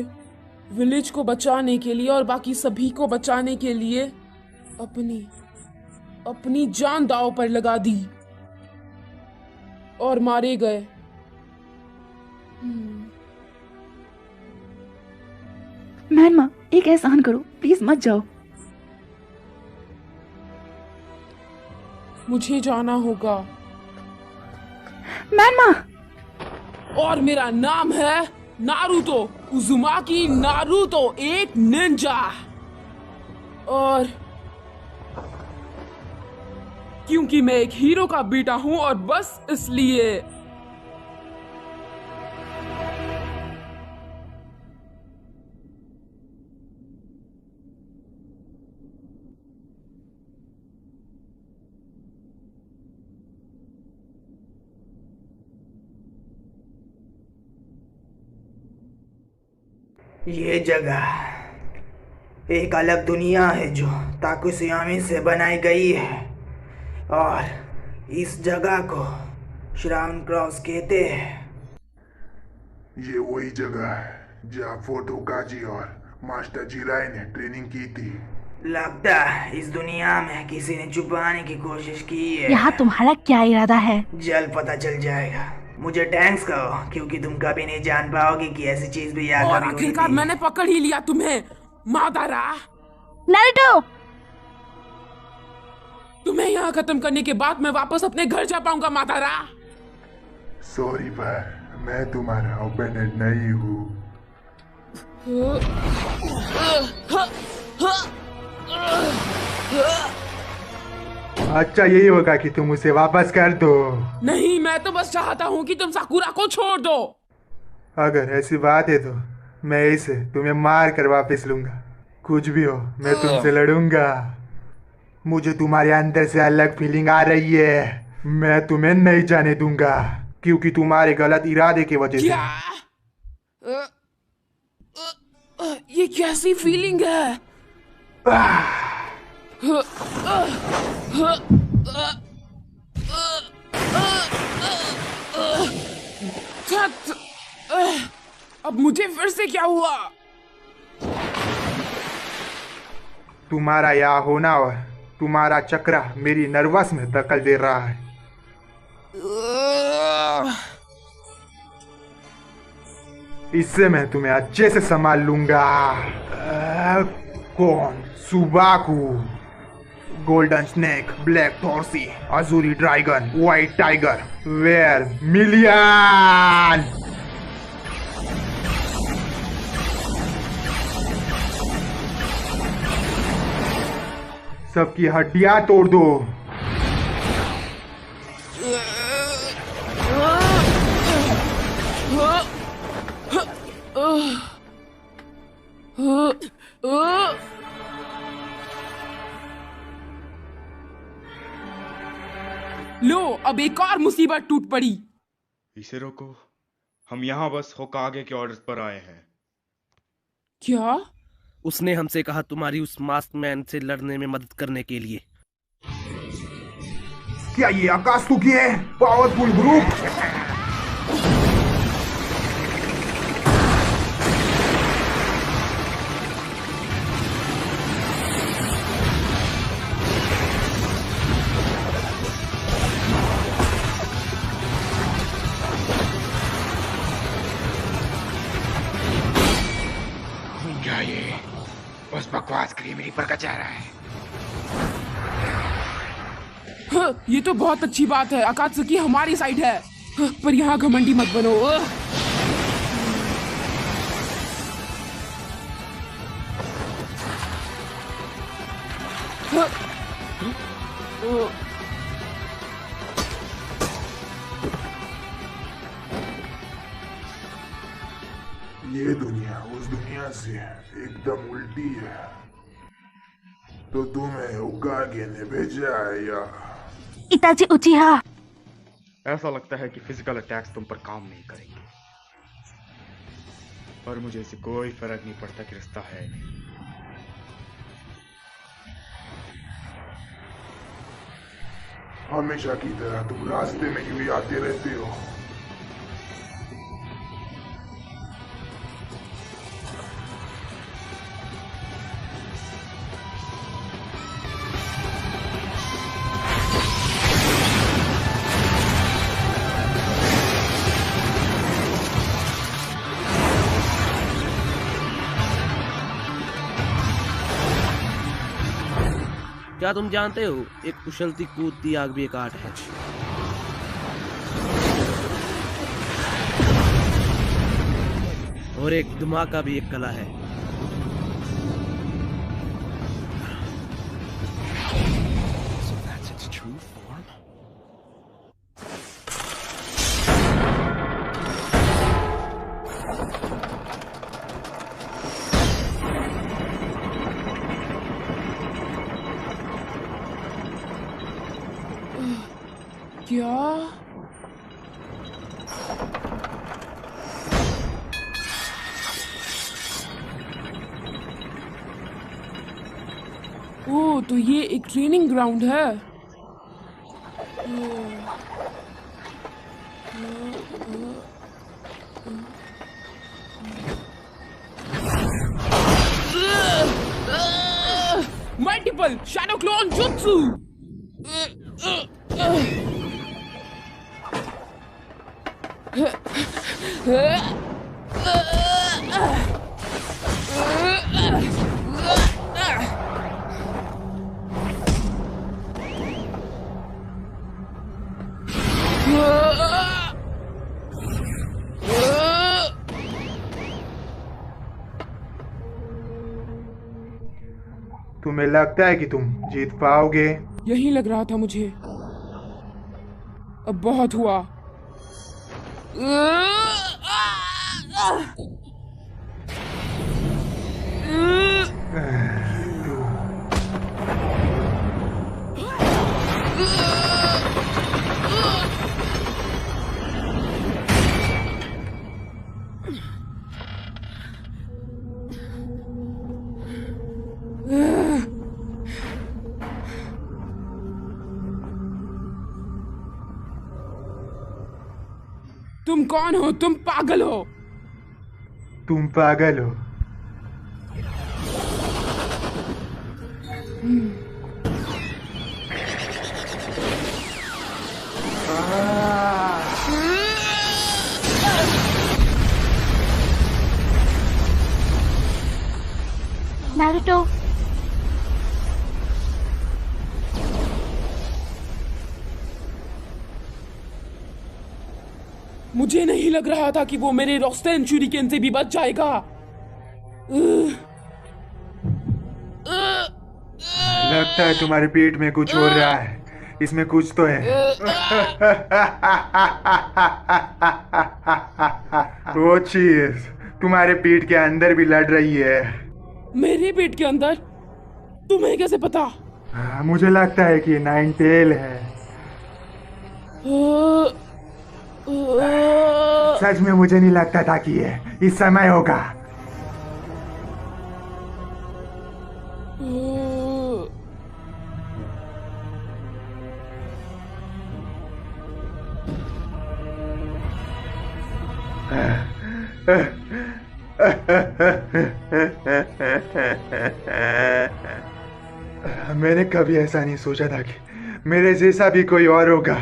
[SPEAKER 5] विलेज को बचाने के लिए और बाकी सभी को बचाने के लिए अपनी जान दांव पर लगा दी और मारे गए।
[SPEAKER 6] मैनमा, एक एहसान करो, प्लीज मत जाओ।
[SPEAKER 5] मुझे जाना होगा।
[SPEAKER 6] मैनमा!
[SPEAKER 5] और मेरा नाम है नारुतो, उज़ुमाकी नारुतो, एक निंजा। और क्योंकि मैं एक हीरो का बेटा हूं, और बस इसलिए।
[SPEAKER 10] ये जगह एक अलग दुनिया है जो ताकुशियामी से बनाई गई है, और इस जगह को श्राउन क्रॉस कहते हैं।
[SPEAKER 2] ये वही जगह है जहाँ फोर्ट होकाजी और मास्टर जिराई ने ट्रेनिंग की थी।
[SPEAKER 10] लगता है इस दुनिया में किसी ने छुपाने की कोशिश की है।
[SPEAKER 3] यहाँ तुम्हारा क्या इरादा है?
[SPEAKER 10] जल्द पता चल जाएगा। मुझे थैंक्स कहो, क्योंकि तुम कभी नहीं जान पाओगे कि ऐसी चीज भी यहाँ
[SPEAKER 5] और
[SPEAKER 10] कभी हुई
[SPEAKER 5] आखिरकार
[SPEAKER 10] थी।
[SPEAKER 5] मैंने पकड़ ही लिया तुम्हें, मादारा।
[SPEAKER 3] नारुतो!
[SPEAKER 5] तुम्हें यहाँ खत्म करने के बाद मैं वापस अपने घर जा पाऊंगा, मादारा।
[SPEAKER 2] सॉरी पर मैं तुम्हारा ओपोनेंट नहीं हूँ।
[SPEAKER 9] अच्छा यही होगा कि तुम उसे वापस कर दो।
[SPEAKER 5] नहीं, मैं तो बस चाहता हूँ कि तुम साकुरा को छोड़ दो।
[SPEAKER 9] अगर ऐसी बात है तो मैं इसे तुम्हें मार कर वापस लूंगा। कुछ भी हो, मैं तुमसे लड़ूंगा। मुझे तुम्हारे अंदर से अलग फीलिंग आ रही है। मैं तुम्हें नहीं जाने दूंगा, क्योंकि तुम्हारे गलत इरादे की वजह से।
[SPEAKER 5] ये कैसी फीलिंग है? अब मुझे फिर से क्या हुआ?
[SPEAKER 9] तुम्हारा यहाँ होना और तुम्हारा चक्रा मेरी नर्वस में दखल दे रहा है। इससे मैं तुम्हें अच्छे से संभाल लूंगा। कौन? सुबाकू, golden snake, black tortoise, azure dragon, white tiger, vermilion. सबकी हड्डियां तोड़ दो।
[SPEAKER 5] लो, अब एक और मुसीबत टूट पड़ी।
[SPEAKER 11] इसे रोको, हम यहाँ बस होकागे के ऑर्डर पर आए हैं।
[SPEAKER 5] क्या?
[SPEAKER 16] उसने हमसे कहा तुम्हारी उस मास्क मैन से लड़ने में मदद करने के लिए।
[SPEAKER 9] क्या ये आकाशुकी है? Powerful group. ये? उस बकवास क्रीम रीपर का चेहरा है।
[SPEAKER 5] हाँ, ये तो बहुत अच्छी बात है। अकात्सुकी हमारी साइड है। हाँ, पर यहाँ घमंडी मत बनो। हाँ,
[SPEAKER 2] ये दुनिया उस दुनिया से एकदम उल्टी है। तो तुम्हें होकागे ने भेजा है या?
[SPEAKER 3] इताची उचिहा।
[SPEAKER 11] ऐसा लगता है कि फिजिकल अटैक्स तुम पर काम नहीं करेंगे, पर मुझे इससे कोई फर्क नहीं पड़ता कि रास्ता है नहीं।
[SPEAKER 2] हमेशा की तरह तुम रास्ते में यूं ही आते रहते हो।
[SPEAKER 16] क्या तुम जानते हो, एक उछलती कूदती आग भी एक आर्ट है। और एक धमाका भी एक कला है।
[SPEAKER 5] क्या? ओह, तो ये एक ट्रेनिंग ग्राउंड है। Multiple shadow clone jutsu.
[SPEAKER 9] तुम्हें लगता है कि तुम जीत पाओगे?
[SPEAKER 5] यही लग रहा था मुझे। अब बहुत हुआ। तुम कौन हो? तुम पागल हो।
[SPEAKER 9] तुम पागल हो।
[SPEAKER 3] नारुतो,
[SPEAKER 5] मुझे नहीं लग रहा था कि वो मेरे रॉस्टेन शूरिकेन से भी बच जाएगा।
[SPEAKER 9] लगता है तुम्हारे पेट में कुछ हो रहा है। इसमें कुछ तो है। वो चीज तुम्हारे पेट के अंदर भी लड़ रही है।
[SPEAKER 5] मेरे पेट के अंदर? तुम्हें कैसे पता?
[SPEAKER 9] मुझे लगता है कि ये नाइन टेल है। सच में मुझे नहीं लगता था कि ये इस समय होगा। मैंने कभी ऐसा नहीं सोचा था कि मेरे जैसा भी कोई और होगा।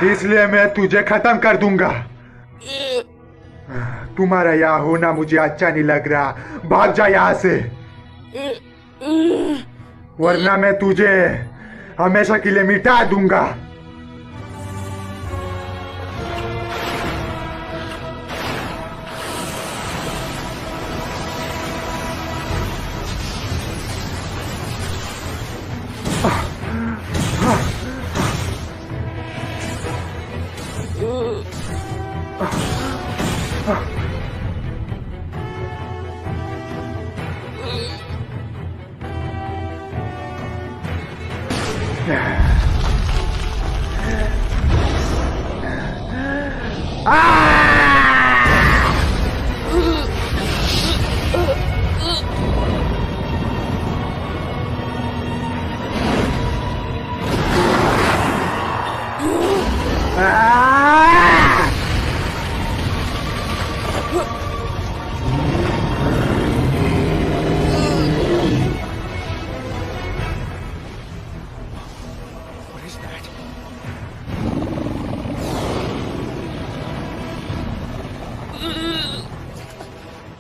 [SPEAKER 9] इसलिए मैं तुझे खत्म कर दूंगा। तुम्हारा यहाँ होना मुझे अच्छा नहीं लग रहा। भाग जा यहाँ से, वरना मैं तुझे हमेशा के लिए मिटा दूंगा।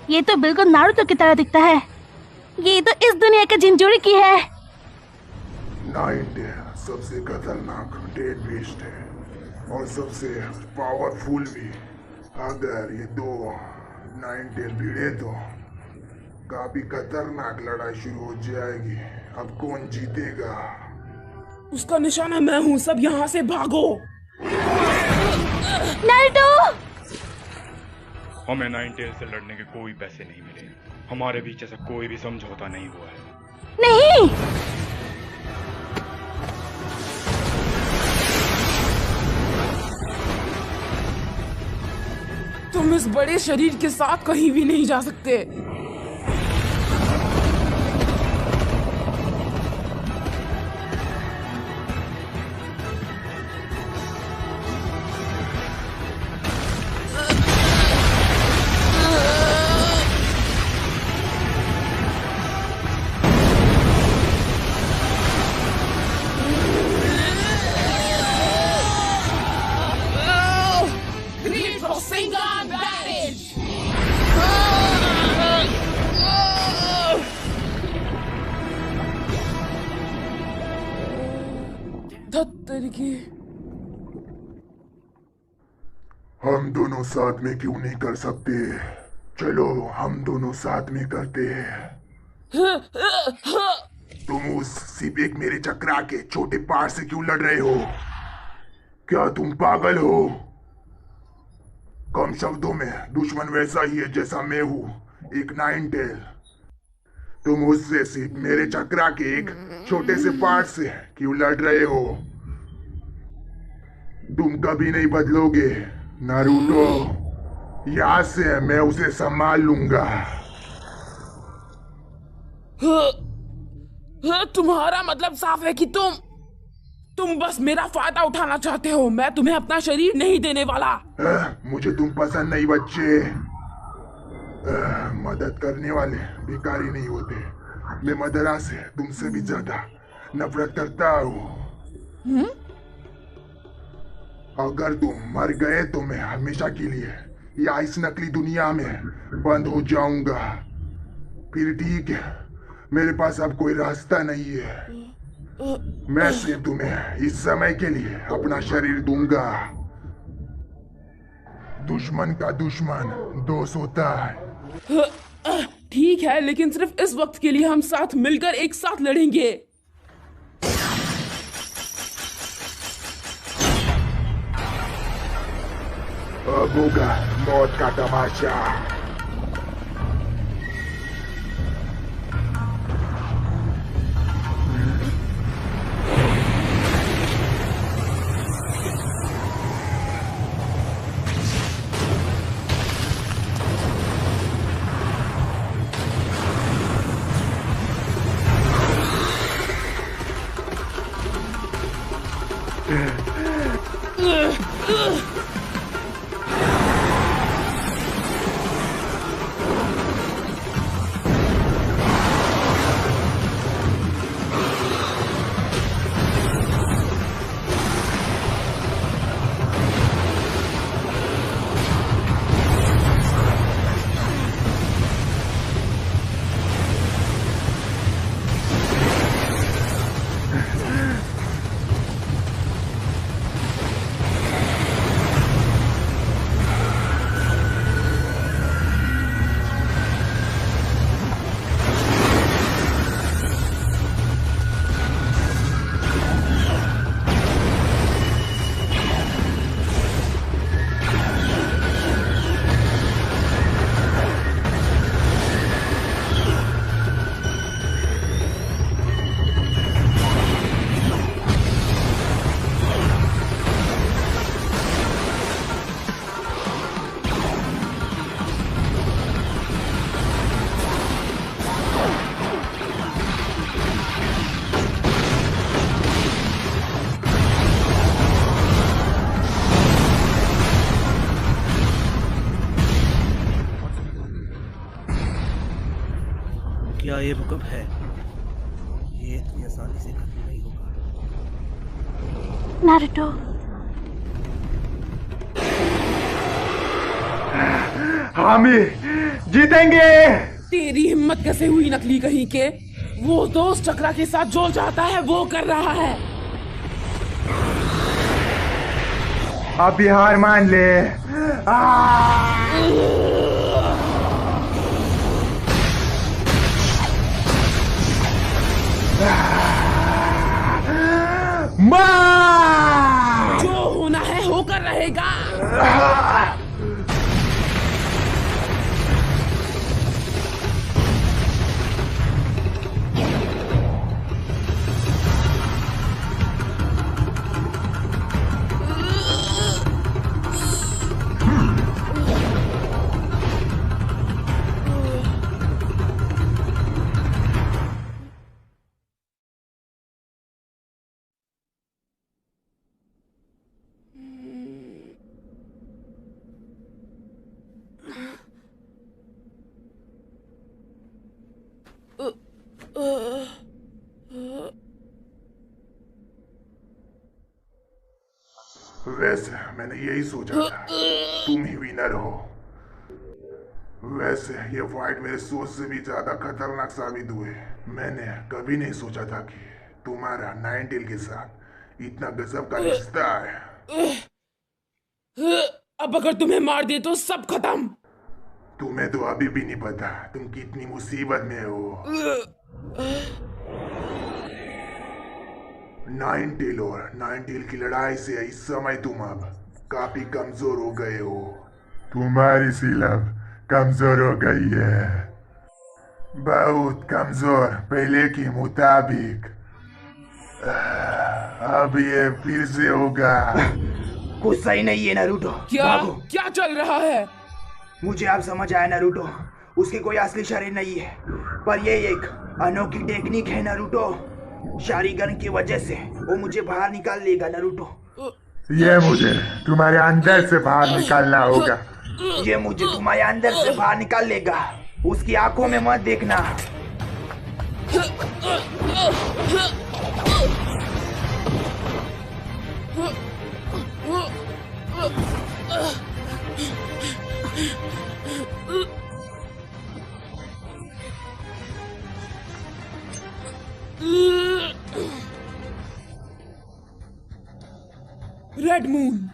[SPEAKER 3] ये तो बिल्कुल नारुतो की तरह दिखता है। ये तो इस दुनिया के जिंजूरी की है।
[SPEAKER 2] नाइन टेल सबसे खतरनाक डेड बीस्ट है और सबसे पावरफुल भी। अगर ये दो नाइन टेल भिड़े तो काफी खतरनाक लड़ाई शुरू हो जाएगी। अब कौन जीतेगा?
[SPEAKER 5] उसका निशाना मैं हूँ, सब यहाँ से भागो।
[SPEAKER 3] नारुतो!
[SPEAKER 11] हमें नाइन टेल से लड़ने के कोई पैसे नहीं मिले। हमारे बीच ऐसा कोई भी समझौता नहीं हुआ है।
[SPEAKER 3] नहीं!
[SPEAKER 5] तुम इस बड़े शरीर के साथ कहीं भी नहीं जा सकते।
[SPEAKER 2] हम दोनों साथ में क्यों नहीं कर सकते? चलो हम दोनों साथ में करते हैं। तुम उस सिपेक मेरे चक्रा के छोटे पार्ट से क्यों लड़ रहे हो? क्या तुम पागल हो? कम शब्दों में दुश्मन वैसा ही है जैसा मैं हूँ, एक नाइन टेल। तुम उससे सिर्फ मेरे चक्रा के एक छोटे से पार्ट से क्यों लड़ रहे हो? तुम कभी नहीं बदलोगे नारुतो। यहाँ से मैं उसे संभाल लूंगा।
[SPEAKER 5] तुम्हारा मतलब साफ है कि तुम बस मेरा फायदा उठाना चाहते हो। मैं तुम्हें अपना शरीर नहीं देने वाला।
[SPEAKER 2] मुझे तुम पसंद नहीं बच्चे। मदद करने वाले भिखारी नहीं होते। मैं मदरा से तुमसे भी ज्यादा नफरत करता हूँ। अगर तुम मर गए तो मैं हमेशा के लिए या इस नकली दुनिया में बंद हो जाऊंगा। फिर ठीक है, मेरे पास अब कोई रास्ता नहीं है। मैं सिर्फ तुम्हें इस समय के लिए अपना शरीर दूंगा। दुश्मन का दुश्मन दोस्त होता है।
[SPEAKER 5] ठीक है, लेकिन सिर्फ इस वक्त के लिए हम साथ मिलकर एक साथ लड़ेंगे।
[SPEAKER 2] अब होगा मौत का तमाशा।
[SPEAKER 16] क्या ये भूकंप है? ये इतनी आसानी से खत्म नहीं होगा।
[SPEAKER 3] नारुतो,
[SPEAKER 9] हम ही जीतेंगे।
[SPEAKER 5] तेरी हिम्मत कैसे हुई नकली कहीं के? वो दोस्त चक्रा के साथ जो चाहता है वो कर रहा है।
[SPEAKER 9] अब हार मान ले।
[SPEAKER 5] जो होना है होकर रहेगा।
[SPEAKER 2] वैसे मैंने यही सोचा था, तुम ही विनर हो। वैसे ये फाइट मेरे सोच से भी ज्यादा खतरनाक साबित हुए। मैंने कभी नहीं सोचा था कि तुम्हारा नाइनटेल के साथ इतना गजब का रिश्ता है।
[SPEAKER 5] अब अगर तुम्हें मार दिए तो सब खत्म।
[SPEAKER 2] तुम्हें तो अभी भी नहीं पता तुम कितनी मुसीबत में हो। नाइनटेल और नाइनटेल की लड़ाई से इस समय तुम अब काफी कमजोर हो गए हो। तुम्हारी सिलब कमजोर हो गई है, बहुत कमजोर, पहले की मुताबिक। अब ये फिर से होगा।
[SPEAKER 10] कुछ सही नहीं है नारुतो।
[SPEAKER 5] क्या चल रहा है?
[SPEAKER 10] मुझे अब समझ आया नारुतो, उसकी कोई असली शरीर नहीं है, पर ये एक अनोखी टेक्निक है नारुतो। शारीगन की वजह से वो मुझे बाहर निकाल लेगा नारुतो।
[SPEAKER 9] ये मुझे तुम्हारे अंदर से बाहर निकालना होगा।
[SPEAKER 10] ये मुझे तुम्हारे अंदर से बाहर निकाल लेगा। उसकी आंखों में मत देखना।
[SPEAKER 5] रेड मून,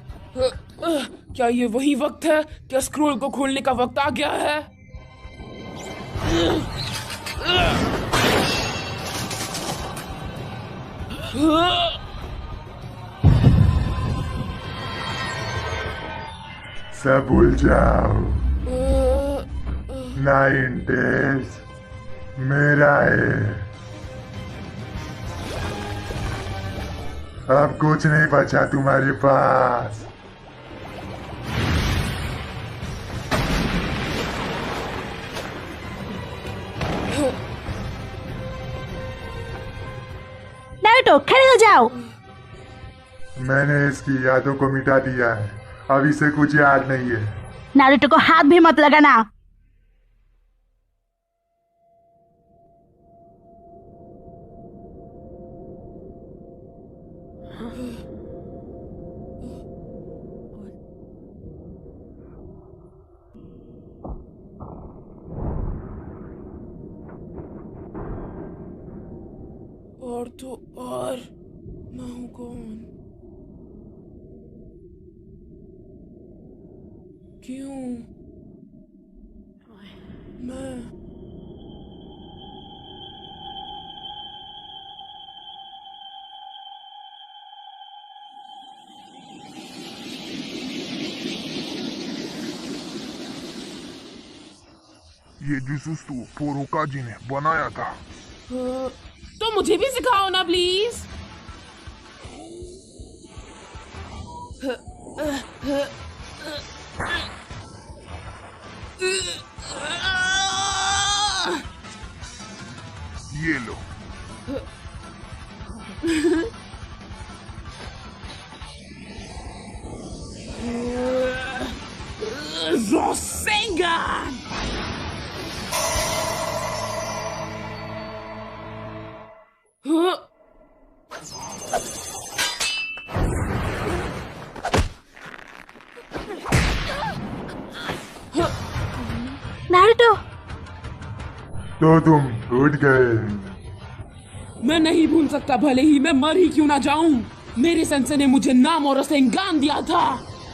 [SPEAKER 5] क्या ये वही वक्त है? क्या स्क्रोल को खोलने का वक्त आ गया है?
[SPEAKER 9] सब भूल जाओ। नाइनटेल मेरा है। अब कुछ नहीं बचा तुम्हारे पास।
[SPEAKER 3] नारुतो, खड़े हो जाओ।
[SPEAKER 9] मैंने इसकी यादों को मिटा दिया है, अब इसे कुछ याद नहीं है।
[SPEAKER 3] नारुतो को हाथ भी मत लगाना।
[SPEAKER 5] और तो और मैं हूं कौन? क्यों मैं?
[SPEAKER 2] ये जुजुत्सु फुरुकाजी ने बनाया था।
[SPEAKER 5] तो मुझे भी सिखाओ ना प्लीज।
[SPEAKER 2] ये लो।
[SPEAKER 5] Rasengan!
[SPEAKER 3] नारुतो।
[SPEAKER 9] तो तुम उठ गए।
[SPEAKER 5] मैं नहीं भूल सकता, भले ही मैं मर ही क्यों ना जाऊं। मेरे सेंसे ने मुझे नाम और रसेंगान दिया था।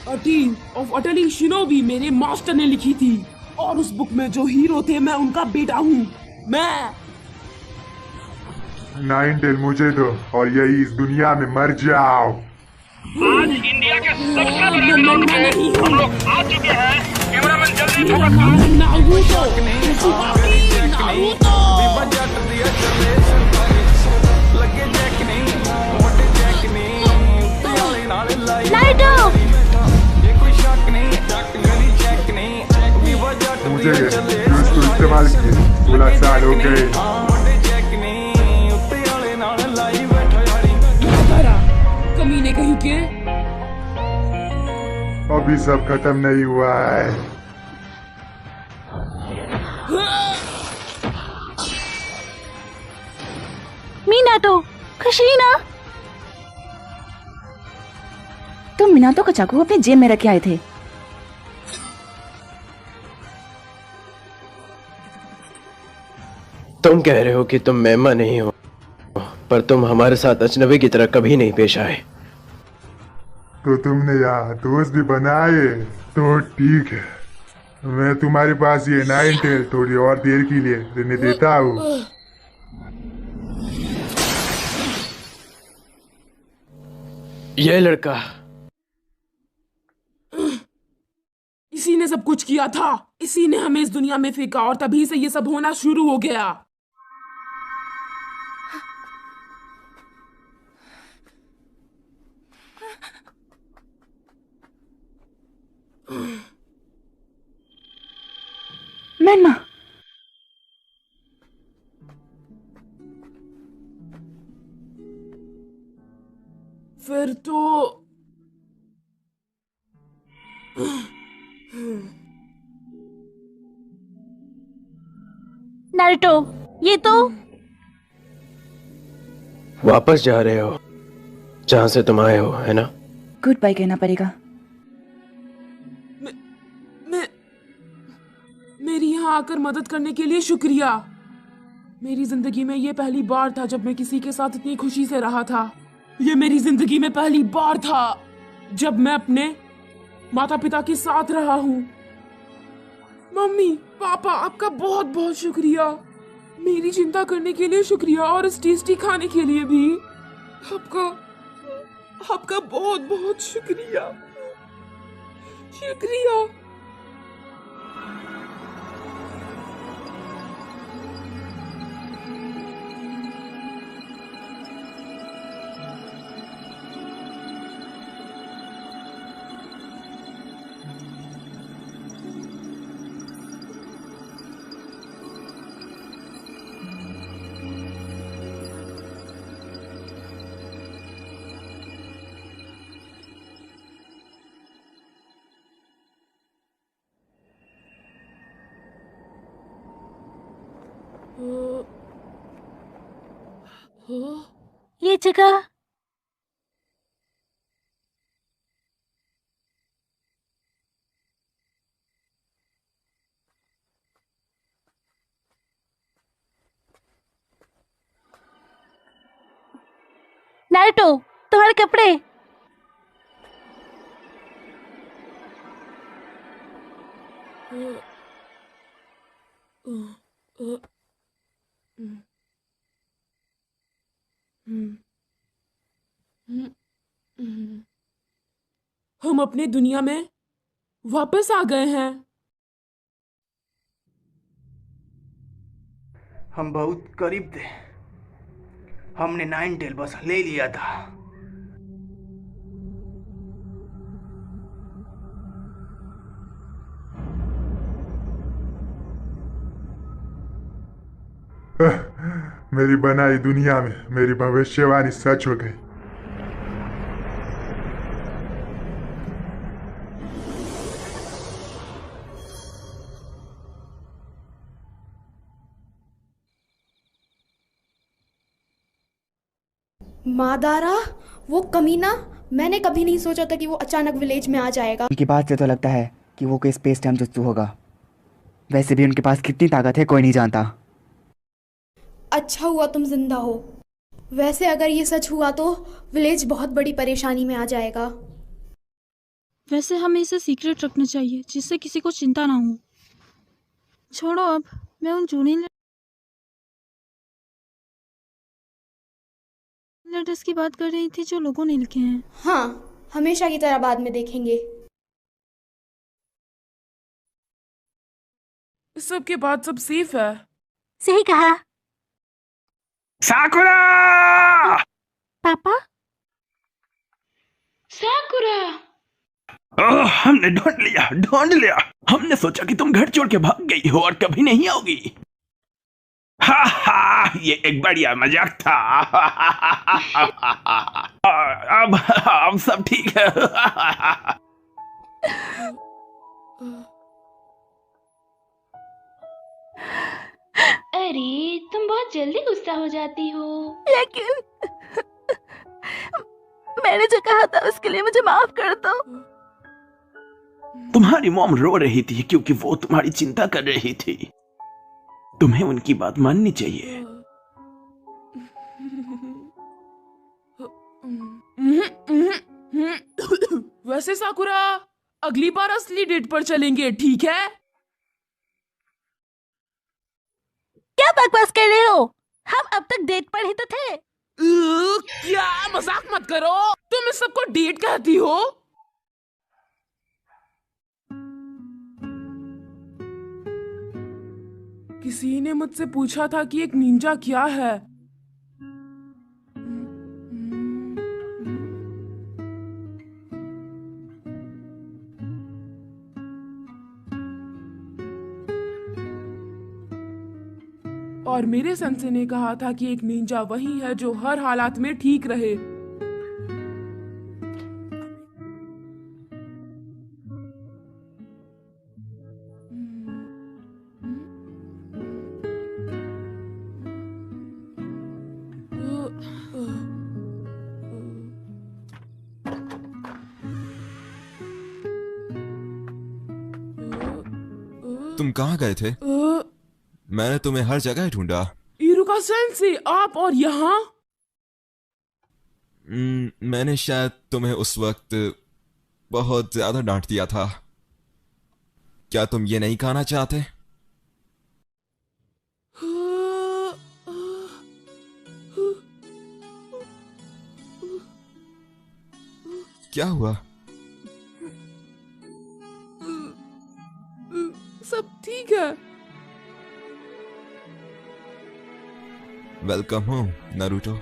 [SPEAKER 5] A Tale of Utterly Shinobi मेरे मास्टर ने लिखी थी, और उस बुक में जो हीरो थे मैं उनका बेटा हूँ। मैं
[SPEAKER 9] नाइन टेल मुझे दो और यही इस दुनिया में मर जाओ।
[SPEAKER 17] आज इंडिया के सबसे बड़े ब्लॉक में हम लोग आ चुके हैं। कैमरामैन जल्दी
[SPEAKER 9] मुझे जूस को इस्तेमाल किए 16 साल हो गए।
[SPEAKER 5] कमीने कहीं के
[SPEAKER 9] अभी सब खत्म नहीं हुआ है।
[SPEAKER 3] मीनातो, कुशीना,
[SPEAKER 6] तुम मिनातो का चाकू अपने जेब में रखे आए थे।
[SPEAKER 1] तुम कह रहे हो कि तुम मेहमान नहीं हो, पर तुम हमारे साथ अजनबी की तरह कभी नहीं पेश आए।
[SPEAKER 9] तो तुमने यहाँ दोस्त भी बनाए, तो ठीक है। मैं तुम्हारे पास ये नाइन टेल थोड़ी और देर के लिए रहने देता हूँ।
[SPEAKER 1] यह लड़का,
[SPEAKER 5] इसी ने सब कुछ किया था। इसी ने हमें इस दुनिया में फेंका और तभी से ये सब होना शुरू हो गया।
[SPEAKER 6] मैनमा,
[SPEAKER 5] फिर तो
[SPEAKER 3] नारुतो, ये तो
[SPEAKER 1] वापस जा रहे हो जहां से तुम आए हो, है ना?
[SPEAKER 6] गुड बाय कहना पड़ेगा।
[SPEAKER 5] मेरी यहाँ आकर मदद करने के लिए शुक्रिया। मेरी जिंदगी में ये पहली बार था जब मैं किसी के साथ इतनी खुशी से रहा था। ये मेरी जिंदगी में पहली बार था जब मैं अपने माता पिता के साथ रहा हूँ। मम्मी पापा, आपका बहुत बहुत शुक्रिया। मेरी चिंता करने के लिए शुक्रिया, और इस टेस्टी खाने के लिए भी आपका बहुत बहुत शुक्रिया। शुक्रिया।
[SPEAKER 3] ये जगह नारुतो, तुम्हारे कपड़े।
[SPEAKER 5] हम अपने दुनिया में वापस आ गए हैं।
[SPEAKER 10] हम बहुत करीब थे। हमने नाइन टेल बस ले लिया था।
[SPEAKER 9] मेरी बनाई दुनिया में मेरी भविष्यवाणी सच हो गई।
[SPEAKER 8] मादारा, वो कमीना, मैंने कभी नहीं सोचा था कि वो अचानक विलेज में आ जाएगा।
[SPEAKER 19] उनकी बात से तो लगता है कि वो कोई स्पेस टाइम जुत्सु होगा।
[SPEAKER 6] वैसे भी उनके पास कितनी ताकत है कोई नहीं जानता।
[SPEAKER 8] अच्छा हुआ तुम जिंदा हो। वैसे अगर ये सच हुआ तो विलेज बहुत बड़ी परेशानी में आ जाएगा।
[SPEAKER 13] वैसे हमें इसे सीक्रेट रखना चाहिए जिससे किसी को चिंता ना हो। छोड़ो अब, मैं उन जूनी लेटर्स की बात कर रही थी जो लोगों ने लिखे हैं।
[SPEAKER 8] हाँ, हमेशा की तरह बाद में देखेंगे।
[SPEAKER 5] इस सब के बाद सब सेफ है।
[SPEAKER 3] सही कहा।
[SPEAKER 17] साकुरा!
[SPEAKER 3] पापा?
[SPEAKER 15] साकुरा!
[SPEAKER 17] ओह, हमने ढूंढ लिया। हमने सोचा कि तुम घर छोड़ के भाग गई हो और कभी नहीं आओगी। हा हा, ये एक बढ़िया मजाक था। अब सब ठीक है।
[SPEAKER 15] अरे तुम बहुत जल्दी गुस्सा हो जाती हो।
[SPEAKER 3] लेकिन मैंने जो कहा था उसके लिए मुझे माफ कर दो।
[SPEAKER 17] तुम्हारी मॉम रो रही थी क्योंकि वो तुम्हारी चिंता कर रही थी। तुम्हें उनकी बात माननी चाहिए।
[SPEAKER 5] वैसे साकुरा, अगली बार असली डेट पर चलेंगे, ठीक है?
[SPEAKER 3] क्या बकवास कर रहे हो? हम अब तक डेट पर ही तो थे।
[SPEAKER 5] क्या मजाक मत करो। तुम इस सबको डेट कहती हो? किसी ने मुझसे पूछा था कि एक निंजा क्या है। और मेरे सेंसे ने कहा था कि एक निंजा वही है जो हर हालात में ठीक रहे।
[SPEAKER 19] तुम कहाँ गए थे? मैंने तुम्हें हर जगह ढूंढा।
[SPEAKER 5] इरुका सेंसे, आप और यहाँ?
[SPEAKER 19] मैंने शायद तुम्हें उस वक्त बहुत ज्यादा डांट दिया था। क्या तुम ये नहीं कहना चाहते? क्या हुआ?
[SPEAKER 5] सब ठीक है।
[SPEAKER 19] Welcome home Naruto.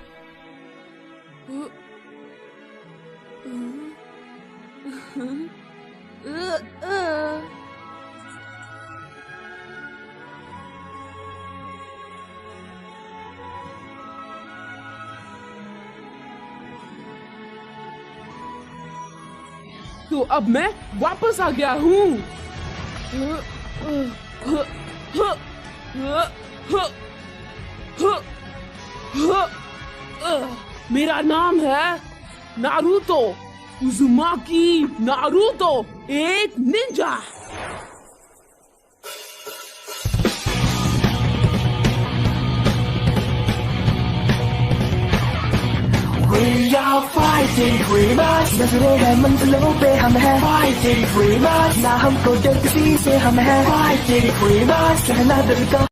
[SPEAKER 5] तो अब मैं वापस आ गया हूँ। मेरा नाम है नारुतो, उज़ुमाकी नारुतो, एक Ninja.
[SPEAKER 21] We are fighting dreamers, नजरे है मंजिलों पे हम हैं fighting dreamers, ना हमको डर किसी से हम हैं fighting dreamers, कहना दिल का